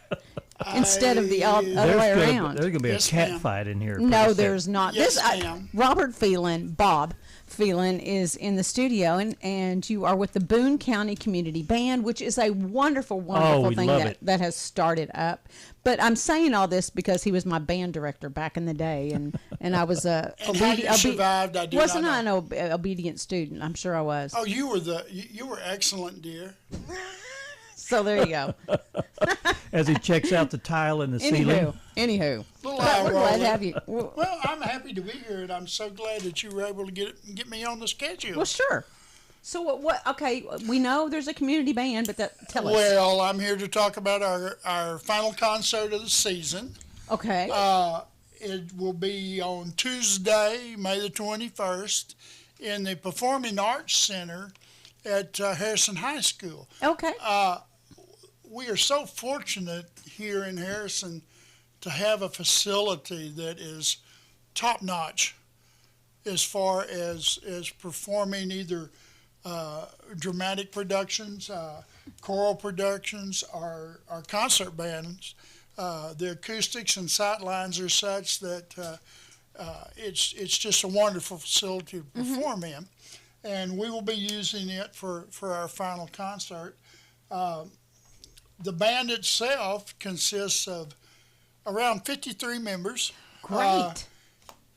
[SPEAKER 1] instead of the other way around.
[SPEAKER 2] There's going to be a cat fight in here.
[SPEAKER 1] No, there's not.
[SPEAKER 15] Yes, ma'am.
[SPEAKER 1] Robert Phelan, Bob Phelan, is in the studio, and you are with the Boone County Community Band, which is a wonderful thing that has started up. But I'm saying all this because he was my band director back in the day, and I was a
[SPEAKER 15] survived. I
[SPEAKER 1] wasn't I an obedient student? I'm sure I was.
[SPEAKER 15] Oh, you were excellent, dear.
[SPEAKER 1] So there you go.
[SPEAKER 2] As he checks out the tile in the ceiling.
[SPEAKER 1] Anywho.
[SPEAKER 15] We're
[SPEAKER 1] glad to have you.
[SPEAKER 15] Well, I'm happy to be here, and I'm so glad that you were able to get me on the schedule.
[SPEAKER 1] Well, sure. So what? Okay, we know there's a community band, but tell us.
[SPEAKER 15] Well, I'm here to talk about our final concert of the season.
[SPEAKER 1] Okay.
[SPEAKER 15] It will be on Tuesday, May the 21st, in the Performing Arts Center at Harrison High School.
[SPEAKER 1] Okay.
[SPEAKER 15] We are so fortunate here in Harrison to have a facility that is top-notch as far as performing either dramatic productions, choral productions, or concert bands. The acoustics and sight lines are such that it's just a wonderful facility to perform in. And we will be using it for our final concert. The band itself consists of around 53 members.
[SPEAKER 1] Great.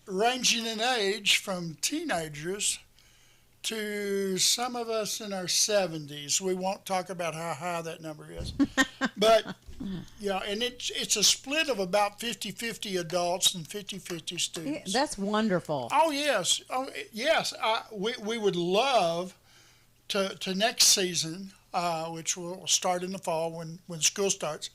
[SPEAKER 15] Ranging in age from teenagers to some of us in our 70s. We won't talk about how high that number is. But, yeah, and it's a split of about 50-50 adults and 50-50 students.
[SPEAKER 1] Yeah, that's wonderful.
[SPEAKER 15] Oh, yes. We would love to next season, which will start in the fall when school starts,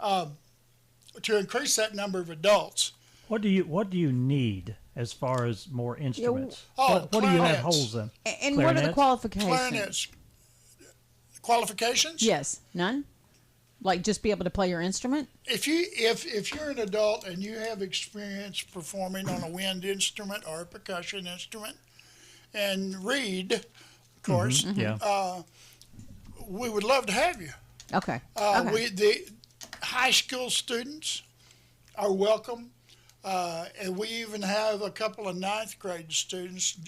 [SPEAKER 15] to increase that number of adults.
[SPEAKER 2] What do you need as far as more instruments?
[SPEAKER 15] What
[SPEAKER 2] do you have holes in?
[SPEAKER 1] And what are the qualifications?
[SPEAKER 15] Clarinets. Qualifications?
[SPEAKER 1] Yes. None? Like just be able to play your instrument?
[SPEAKER 15] If you're an adult and you have experience performing on a wind instrument or a percussion instrument and read, of course, we would love to have you.
[SPEAKER 1] Okay.
[SPEAKER 15] The high school students are welcome. And we even have a couple of ninth grade students,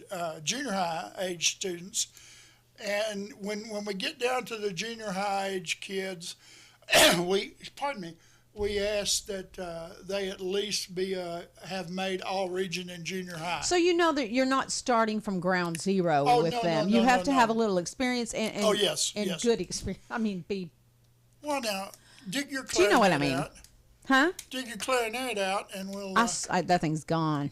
[SPEAKER 15] junior high age students. And when we get down to the junior high age kids, we ask that they at least have made all region and junior high.
[SPEAKER 1] So you know that you're not starting from ground zero with them. You have to have a little experience and good experience. I mean,
[SPEAKER 15] Well, now, dig your clarinet
[SPEAKER 1] do you know what I mean?
[SPEAKER 15] out.
[SPEAKER 1] Huh?
[SPEAKER 15] Dig your clarinet out, and we'll.
[SPEAKER 1] That thing's gone.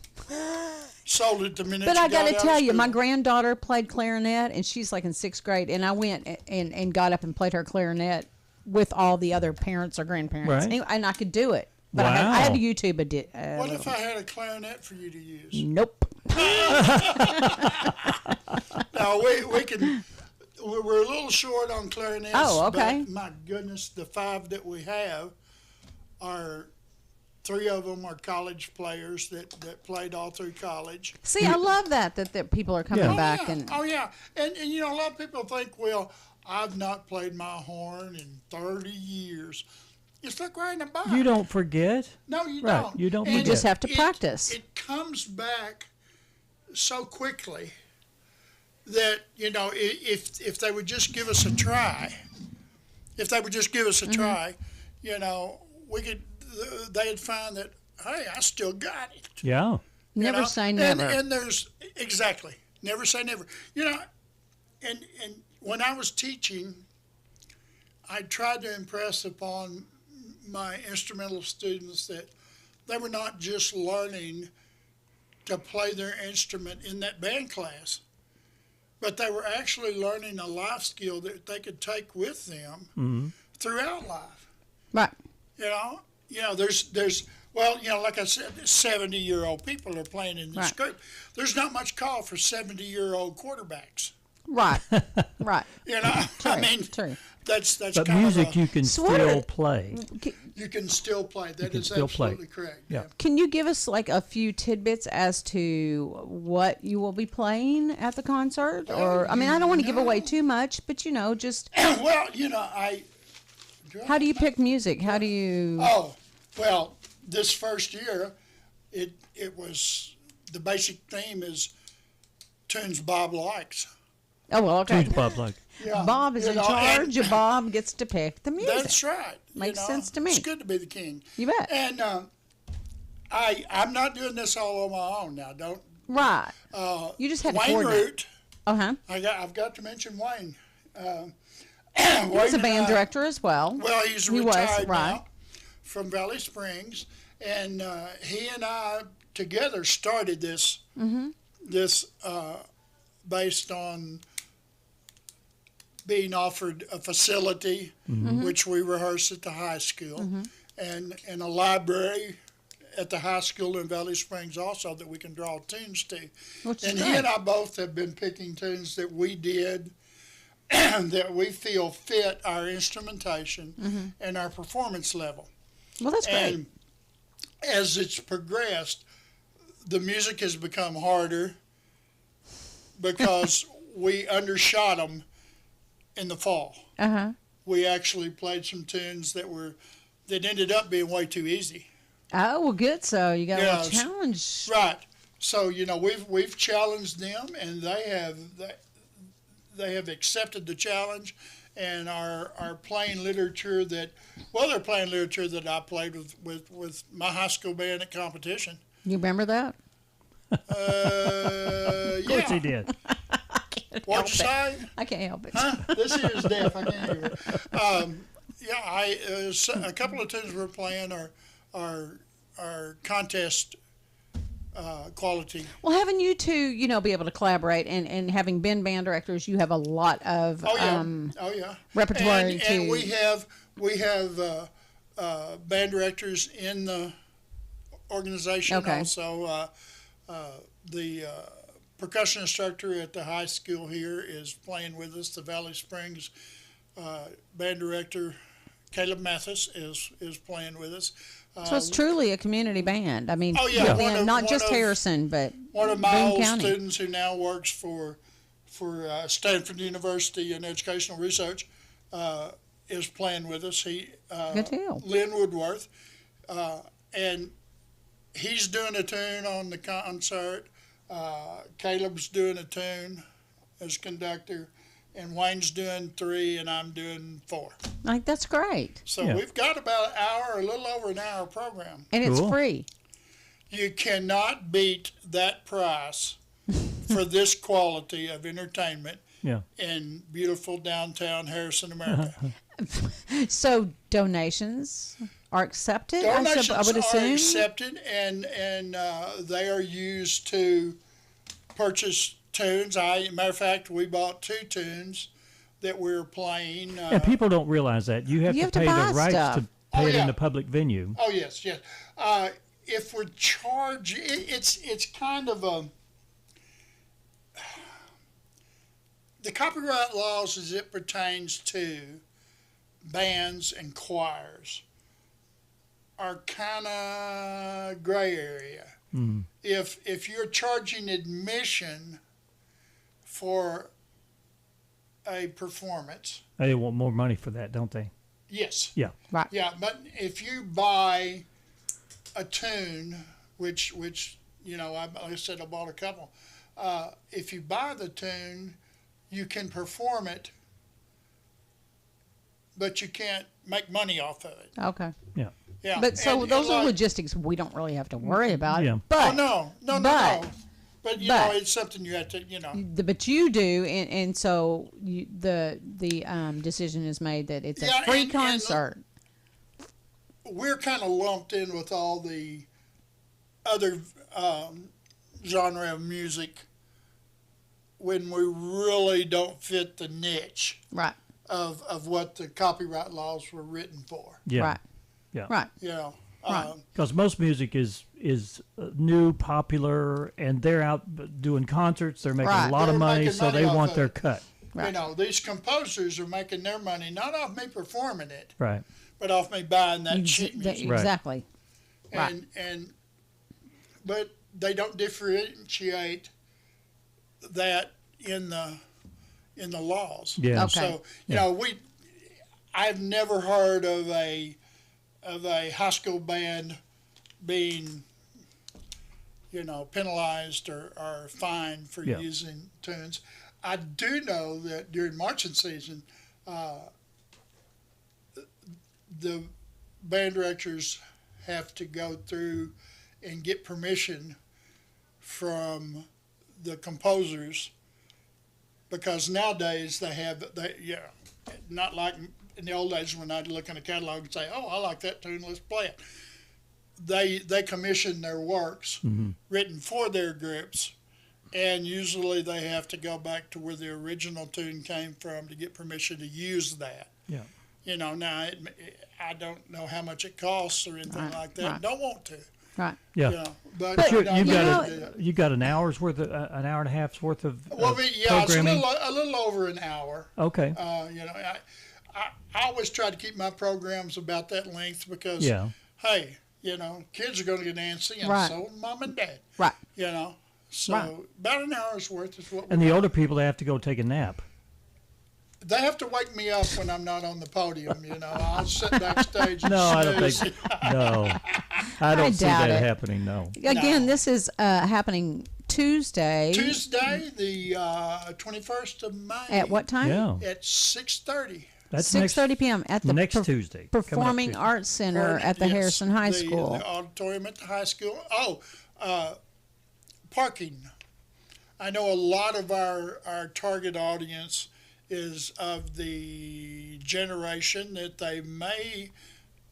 [SPEAKER 15] Sold it the minute.
[SPEAKER 1] But I got to tell you, my
[SPEAKER 15] school.
[SPEAKER 1] granddaughter played clarinet, and she's like in 6th grade. And I went and got up and played her clarinet with all the other parents or grandparents,
[SPEAKER 2] right.
[SPEAKER 1] and I could do it. But
[SPEAKER 2] wow.
[SPEAKER 1] I had to YouTube it.
[SPEAKER 15] What if I had a clarinet for you to use?
[SPEAKER 1] Nope.
[SPEAKER 15] No, we can. We're a little short on clarinets.
[SPEAKER 1] Oh, okay.
[SPEAKER 15] But my goodness, the 5 that we have are 3 of them are college players that played all through college.
[SPEAKER 1] See, I love that people are coming back.
[SPEAKER 15] Oh, yeah. And you know, a lot of people think, well, I've not played my horn in 30 years. It's like riding a bike.
[SPEAKER 2] You don't forget.
[SPEAKER 15] No, you
[SPEAKER 2] right.
[SPEAKER 15] don't.
[SPEAKER 2] You don't
[SPEAKER 1] You
[SPEAKER 2] forget.
[SPEAKER 1] just have to practice.
[SPEAKER 15] It comes back so quickly that, you know, if they would just give us a try, you know, they'd find that, hey, I still got it.
[SPEAKER 2] Yeah.
[SPEAKER 1] Never say never.
[SPEAKER 15] And there's, exactly, never say never. You know, and when I was teaching, I tried to impress upon my instrumental students that they were not just learning to play their instrument in that band class, but they were actually learning a life skill that they could take with them throughout life.
[SPEAKER 1] Right.
[SPEAKER 15] You know, there's Well, like I said, 70-year-old people are playing in this group. There's not much call for 70-year-old quarterbacks.
[SPEAKER 1] Right, right.
[SPEAKER 15] True, I mean,
[SPEAKER 1] true.
[SPEAKER 15] That's
[SPEAKER 2] but
[SPEAKER 15] kind
[SPEAKER 2] music
[SPEAKER 15] of
[SPEAKER 2] you can still play.
[SPEAKER 15] You can still play. That is absolutely correct.
[SPEAKER 2] Yeah.
[SPEAKER 1] Can you give us like a few tidbits as to what you will be playing at the concert? Or I mean, I don't want to give away too much, but just.
[SPEAKER 15] Well,
[SPEAKER 1] How do you pick music? How do you?
[SPEAKER 15] Oh, well, this first year, it was the basic theme is tunes Bob likes.
[SPEAKER 1] Oh, well, okay.
[SPEAKER 2] Tunes Bob likes.
[SPEAKER 15] Yeah,
[SPEAKER 1] Bob is in charge. Bob gets to pick the music.
[SPEAKER 15] That's right.
[SPEAKER 1] Makes sense to me.
[SPEAKER 15] It's good to be the king.
[SPEAKER 1] You bet.
[SPEAKER 15] And I'm not doing this all on my own now. Don't.
[SPEAKER 1] Right. You just had to
[SPEAKER 15] Wayne
[SPEAKER 1] coordinate.
[SPEAKER 15] Root.
[SPEAKER 1] Uh-huh.
[SPEAKER 15] I've got to mention Wayne.
[SPEAKER 1] He was a band director as well.
[SPEAKER 15] Well, he's retired
[SPEAKER 1] right.
[SPEAKER 15] now from Valley Springs, and he and I together started this.
[SPEAKER 1] Mm-hmm.
[SPEAKER 15] This based on being offered a facility, which we rehearse at the high school, and a library at the high school in Valley Springs also that we can draw tunes to. And he and I both have been picking tunes that we did that we feel fit our instrumentation and our performance level.
[SPEAKER 1] Well, that's great.
[SPEAKER 15] And as it's progressed, the music has become harder because we undershot them in the fall.
[SPEAKER 1] Uh-huh.
[SPEAKER 15] We actually played some tunes that ended up being way too easy.
[SPEAKER 1] Oh, well, good. So you got a little challenge.
[SPEAKER 15] Right. So, we've challenged them, and they have accepted the challenge and are playing literature they're playing literature that I played with my high school band at competition.
[SPEAKER 1] You remember that?
[SPEAKER 2] Of course he did.
[SPEAKER 15] What'd you say?
[SPEAKER 1] I can't help it.
[SPEAKER 15] Huh? This here is deaf. I can't hear it. A couple of tunes we're playing are contest quality.
[SPEAKER 1] Well, having you two, be able to collaborate and having been band directors, you have a lot of repertoire.
[SPEAKER 15] And we have band directors in the organization.
[SPEAKER 1] Okay.
[SPEAKER 15] Also, the percussion instructor at the high school here is playing with us. The Valley Springs band director, Caleb Mathis, is playing with us.
[SPEAKER 1] So it's truly a community band. I mean, not just Harrison, but
[SPEAKER 15] one of my old
[SPEAKER 1] County.
[SPEAKER 15] students who now works for Stanford University in educational research is playing with us.
[SPEAKER 1] Good deal.
[SPEAKER 15] Lynn Woodworth, and he's doing a tune on the concert. Caleb's doing a tune as conductor, and Wayne's doing 3, and I'm doing 4.
[SPEAKER 1] Like, that's great.
[SPEAKER 15] So we've got about an hour, a little over an hour program.
[SPEAKER 1] And it's free.
[SPEAKER 15] You cannot beat that price for this quality of entertainment in beautiful downtown Harrison, America.
[SPEAKER 1] So donations are accepted?
[SPEAKER 15] Donations
[SPEAKER 1] I would assume?
[SPEAKER 15] are accepted, and they are used to purchase tunes. Matter of fact, we bought 2 tunes that we're playing.
[SPEAKER 2] And people don't realize that. You have to pay the rights to play it in a public venue.
[SPEAKER 15] Oh, yes. If we're charged, it's kind of a... The copyright laws as it pertains to bands and choirs are kind of gray area. If you're charging admission for a performance,
[SPEAKER 2] they want more money for that, don't they?
[SPEAKER 15] Yes.
[SPEAKER 2] Yeah.
[SPEAKER 1] Right.
[SPEAKER 15] Yeah, but if you buy a tune, which like I said, I bought a couple. If you buy the tune, you can perform it, but you can't make money off of it.
[SPEAKER 1] Okay.
[SPEAKER 2] Yeah.
[SPEAKER 15] Yeah.
[SPEAKER 1] But so those are logistics we don't really have to worry about.
[SPEAKER 2] Yeah.
[SPEAKER 1] But
[SPEAKER 15] no. But it's something you have to,
[SPEAKER 1] But you do, and so the decision is made that it's a free concert.
[SPEAKER 15] We're kind of lumped in with all the other genre of music when we really don't fit the niche of what the copyright laws were written for.
[SPEAKER 2] Yeah.
[SPEAKER 1] Right.
[SPEAKER 2] Yeah.
[SPEAKER 1] Right.
[SPEAKER 2] Because most music is new, popular, and they're out doing concerts. They're making a lot of money, so they want their cut.
[SPEAKER 15] You know, these composers are making their money not off me performing it,
[SPEAKER 2] right,
[SPEAKER 15] but off me buying that sheet music.
[SPEAKER 1] Exactly.
[SPEAKER 15] But they don't differentiate that in the laws.
[SPEAKER 2] Yeah.
[SPEAKER 1] Okay.
[SPEAKER 15] So you know, I've never heard of a high school band being, you know, penalized or fined for using tunes. I do know that during marching season, the band directors have to go through and get permission from the composers, because nowadays not like in the old days when I'd look in a catalog and say, "Oh, I like that tune, let's play it." They commission their works written for their groups, and usually they have to go back to where the original tune came from to get permission to use that.
[SPEAKER 2] Yeah.
[SPEAKER 15] You know, now I don't know how much it costs or anything like that. Don't want to.
[SPEAKER 1] Right.
[SPEAKER 2] Yeah.
[SPEAKER 15] You know, but
[SPEAKER 2] you got an hour's worth of an hour and a half's worth of
[SPEAKER 15] programming. It's a little over an hour.
[SPEAKER 2] Okay.
[SPEAKER 15] You know, I always try to keep my programs about that length because, hey, you know, kids are going to get antsy, and so mom and dad.
[SPEAKER 1] Right.
[SPEAKER 15] You know, so about an hour's worth is what.
[SPEAKER 2] And the older people, they have to go take a nap.
[SPEAKER 15] They have to wake me up when I'm not on the podium. You know, I'll sit backstage. And
[SPEAKER 2] I don't think. No, I don't see that happening. No.
[SPEAKER 1] Again, this is happening Tuesday.
[SPEAKER 15] Tuesday, the 21st of May.
[SPEAKER 1] At what time?
[SPEAKER 2] Yeah.
[SPEAKER 15] At 6:30.
[SPEAKER 2] That's
[SPEAKER 1] 6:30 p.m. at the
[SPEAKER 2] next Tuesday.
[SPEAKER 1] Performing Arts Center at the Harrison High School.
[SPEAKER 15] The auditorium at the high school. Parking. I know a lot of our target audience is of the generation that they may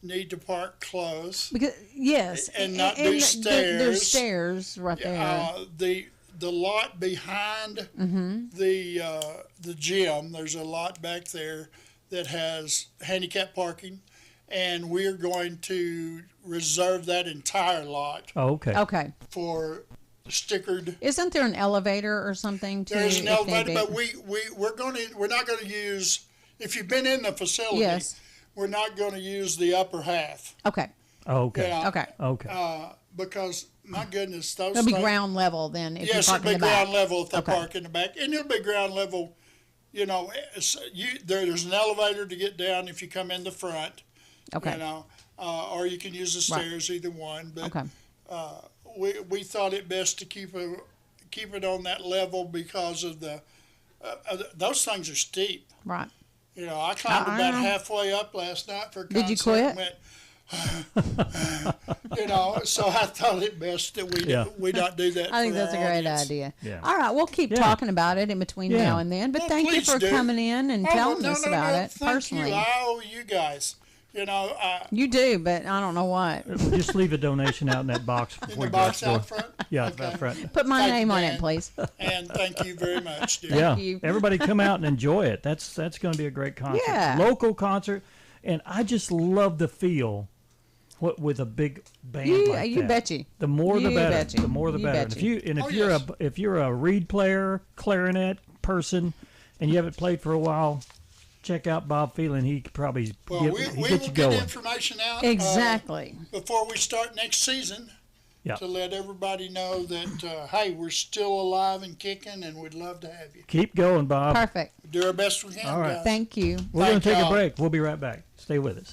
[SPEAKER 15] need to park close.
[SPEAKER 1] Because
[SPEAKER 15] and not do stairs.
[SPEAKER 1] There's stairs right there.
[SPEAKER 15] The lot behind the gym, there's a lot back there that has handicap parking, and we're going to reserve that entire lot.
[SPEAKER 2] Oh, okay.
[SPEAKER 1] Okay.
[SPEAKER 15] For stickered.
[SPEAKER 1] Isn't there an elevator or something?
[SPEAKER 15] There's an elevator, but we're not going to use. If you've been in the facility, we're not going to use the upper half.
[SPEAKER 1] Okay.
[SPEAKER 2] Oh, okay.
[SPEAKER 15] Yeah.
[SPEAKER 1] Okay.
[SPEAKER 15] Because my goodness, those
[SPEAKER 1] it'll be ground level then. If
[SPEAKER 15] yes,
[SPEAKER 1] you park
[SPEAKER 15] it'll be
[SPEAKER 1] in the
[SPEAKER 15] ground
[SPEAKER 1] back.
[SPEAKER 15] level if they park in the back, and it'll be ground level. You know, there's an elevator to get down if you come in the front.
[SPEAKER 1] Okay.
[SPEAKER 15] You know, or you can use the stairs, either one. But
[SPEAKER 1] okay.
[SPEAKER 15] We thought it best to keep it on that level because of those things are steep.
[SPEAKER 1] Right.
[SPEAKER 15] You know, I climbed about halfway up last night for a concert.
[SPEAKER 1] Did you quit?
[SPEAKER 15] And went, you know, so I thought it best that we not do that.
[SPEAKER 1] I think that's a great idea. Yeah. All right, we'll keep talking about it in between now and then. But thank you for coming in and telling us about it personally.
[SPEAKER 15] You. I owe you guys. You know,
[SPEAKER 1] you do, but I don't know what.
[SPEAKER 2] We'll just leave a donation out in that box before
[SPEAKER 15] in the box out front.
[SPEAKER 2] Yeah, out front.
[SPEAKER 1] Put my name on it, please.
[SPEAKER 15] And thank you very much, dear.
[SPEAKER 2] Thank you. Everybody come out and enjoy it. That's going to be a great concert.
[SPEAKER 1] Yeah.
[SPEAKER 2] Local concert, and I just love the feel. With a big band like that.
[SPEAKER 1] You betcha.
[SPEAKER 2] The more the better.
[SPEAKER 1] Betcha.
[SPEAKER 2] The more the better. If you're a reed player, clarinet person, and you haven't played for a while, check out Bob Phelan. He could probably
[SPEAKER 15] we
[SPEAKER 2] get
[SPEAKER 15] will
[SPEAKER 2] you
[SPEAKER 15] get
[SPEAKER 2] going.
[SPEAKER 15] information out
[SPEAKER 1] exactly
[SPEAKER 15] before we start next season. Yeah. To let everybody know that hey, we're still alive and kicking, and we'd love to have you.
[SPEAKER 2] Keep going, Bob.
[SPEAKER 1] Perfect.
[SPEAKER 15] Do our best we can.
[SPEAKER 2] All right.
[SPEAKER 15] Guys.
[SPEAKER 1] Thank you.
[SPEAKER 2] We're going to take a break. We'll be right back. Stay with us.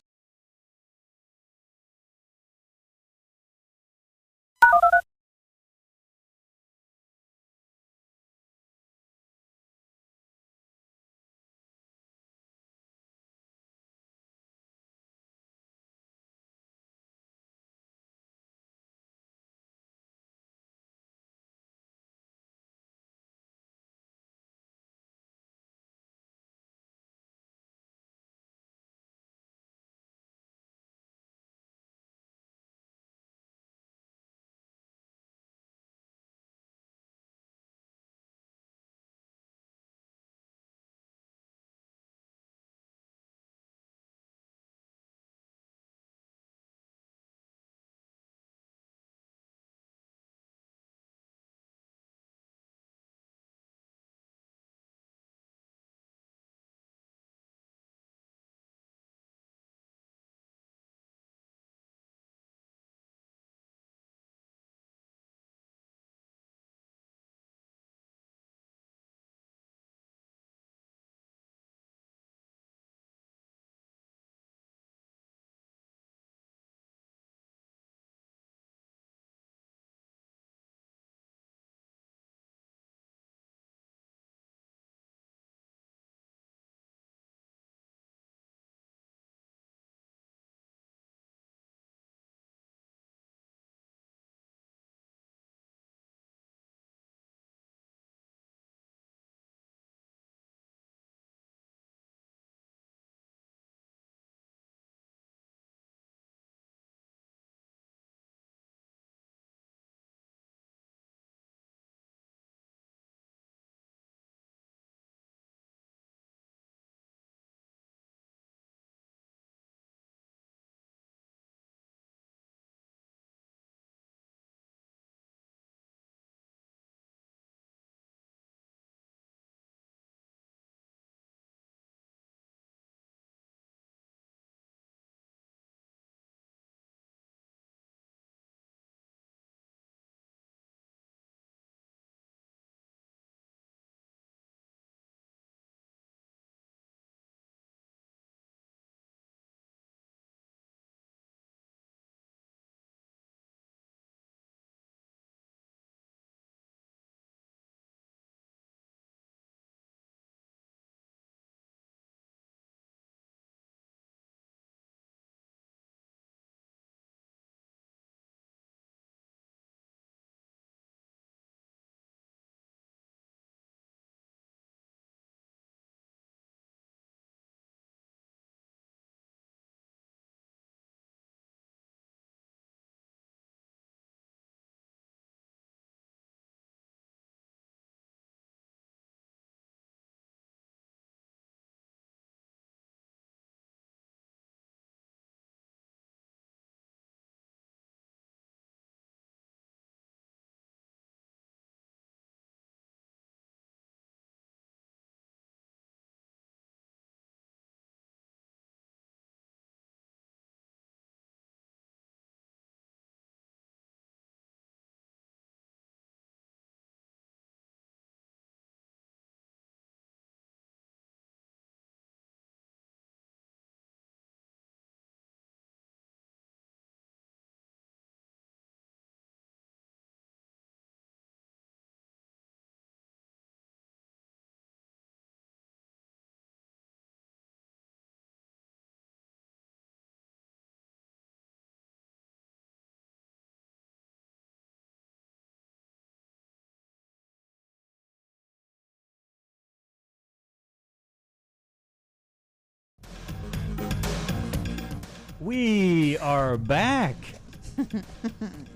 [SPEAKER 2] We are back.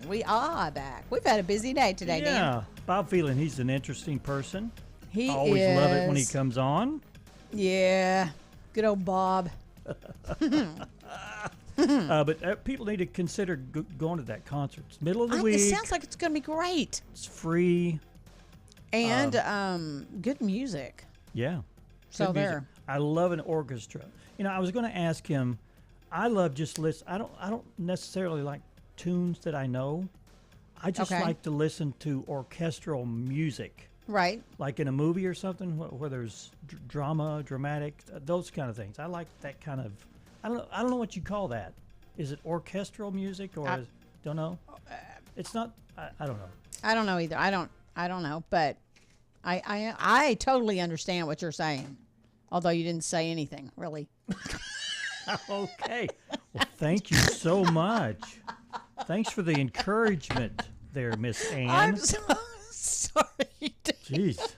[SPEAKER 1] We are back. We've had a busy day today, Dan.
[SPEAKER 2] Yeah. Bob Phelan, he's an interesting person.
[SPEAKER 1] He
[SPEAKER 2] I always love it when he comes on.
[SPEAKER 1] Yeah. Good old Bob.
[SPEAKER 2] But people need to consider going to that concert. It's middle of the week.
[SPEAKER 1] It sounds like it's going to be great.
[SPEAKER 2] It's free.
[SPEAKER 1] And good music.
[SPEAKER 2] Yeah.
[SPEAKER 1] So there.
[SPEAKER 2] I love an orchestra. You know, I was going to ask him, I love just listen. I don't necessarily like tunes that I know. I just like to listen to orchestral music.
[SPEAKER 1] Right.
[SPEAKER 2] Like in a movie or something where there's dramatic, those kind of things. I like that kind of, I don't know what you call that. Is it orchestral music or don't know? It's not, I don't know.
[SPEAKER 1] I don't know either. I don't know, but I totally understand what you're saying. Although you didn't say anything, really.
[SPEAKER 2] Okay. Well, thank you so much. Thanks for the encouragement there, Miss Ann.
[SPEAKER 1] I'm so sorry, Dave.
[SPEAKER 2] Jeez.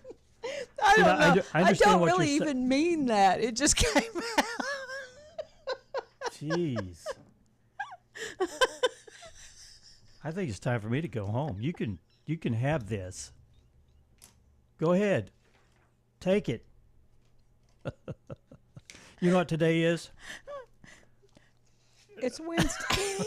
[SPEAKER 1] I don't know. I don't
[SPEAKER 2] what
[SPEAKER 1] really even mean that. It just came out.
[SPEAKER 2] Jeez. I think it's time for me to go home. You can have this. Go ahead. Take it. You know what today is?
[SPEAKER 1] It's Wednesday.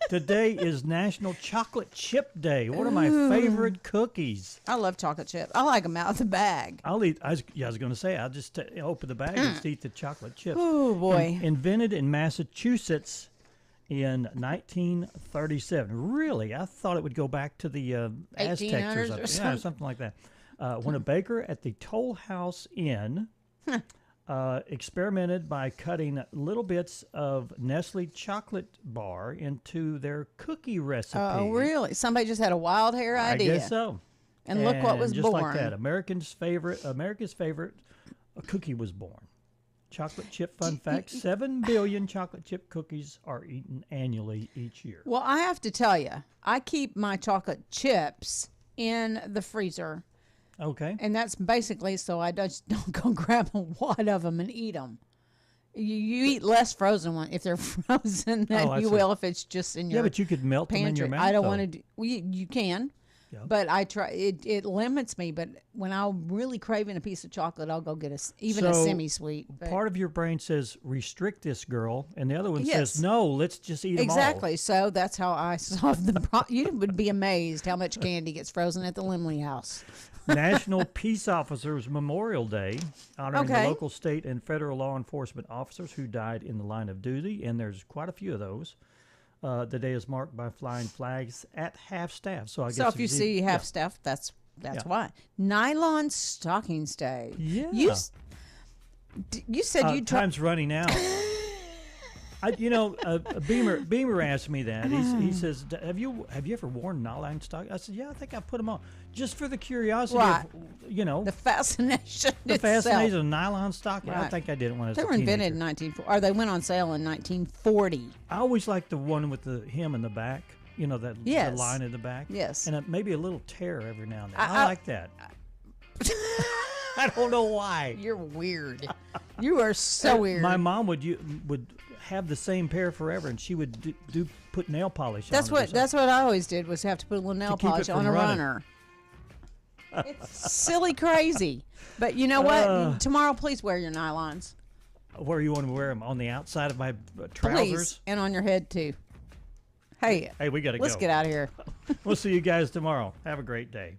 [SPEAKER 2] Today is National Chocolate Chip Day. One of my favorite cookies.
[SPEAKER 1] I love chocolate chip. I like them out of the bag.
[SPEAKER 2] I'll eat. I was going to say I'll just open the bag and just eat the chocolate chips.
[SPEAKER 1] Oh boy!
[SPEAKER 2] Invented in Massachusetts in 1937. Really, I thought it would go back to the Aztecs or something. Yeah, something like that. When a baker at the Toll House Inn experimented by cutting little bits of Nestle chocolate bar into their cookie recipe.
[SPEAKER 1] Oh, really? Somebody just had a wild hair idea.
[SPEAKER 2] I guess so.
[SPEAKER 1] And look what was
[SPEAKER 2] just
[SPEAKER 1] born.
[SPEAKER 2] Just like that, America's favorite cookie was born. Chocolate chip fun fact: 7 billion chocolate chip cookies are eaten annually each year.
[SPEAKER 1] Well, I have to tell you, I keep my chocolate chips in the freezer.
[SPEAKER 2] Okay.
[SPEAKER 1] And that's basically so I just don't go grab a wad of them and eat them. You eat less frozen one if they're frozen than you will if it's just in your
[SPEAKER 2] Yeah, but you could melt
[SPEAKER 1] pantry.
[SPEAKER 2] them in your mouth.
[SPEAKER 1] I don't want to do. Well, you can, but I try. It limits me. But when I'm really craving a piece of chocolate, I'll go get a semi-sweet.
[SPEAKER 2] Part of your brain says restrict this, girl, and the other one says no. Let's just eat them all.
[SPEAKER 1] Exactly. So that's how I solve the problem. You would be amazed how much candy gets frozen at the Limley house.
[SPEAKER 2] National Peace Officers Memorial Day, honoring the local, state, and federal law enforcement officers who died in the line of duty, and there's quite a few of those. The day is marked by flying flags at half staff. So I guess
[SPEAKER 1] if you see half staff, that's why. Nylon Stockings Day.
[SPEAKER 2] Yeah.
[SPEAKER 1] You said you
[SPEAKER 2] time's running out. Beamer asked me that. He says, "Have you ever worn nylon stockings?" I said, "Yeah, I think I put them on just for the curiosity of,
[SPEAKER 1] the fascination.
[SPEAKER 2] The fascination of nylon stockings."
[SPEAKER 1] Right.
[SPEAKER 2] I think I did it when I was
[SPEAKER 1] They
[SPEAKER 2] a
[SPEAKER 1] were invented in 1940, or they went on sale in 1940.
[SPEAKER 2] I always liked the one with the hem in the back. You know, the line in the back.
[SPEAKER 1] Yes.
[SPEAKER 2] And maybe a little tear every now and then. I like that. I don't know why.
[SPEAKER 1] You're weird. You are so weird.
[SPEAKER 2] My mom would have the same pair forever, and she would put nail polish on it.
[SPEAKER 1] That's what I always did, was have to put a little nail polish on a runner. It's silly crazy. But you know what? Tomorrow, please wear your nylons.
[SPEAKER 2] Where you want to wear them? On the outside of my trousers?
[SPEAKER 1] Please, and on your head, too. Hey,
[SPEAKER 2] we got to go.
[SPEAKER 1] Let's get out of here.
[SPEAKER 2] We'll see you guys tomorrow. Have a great day.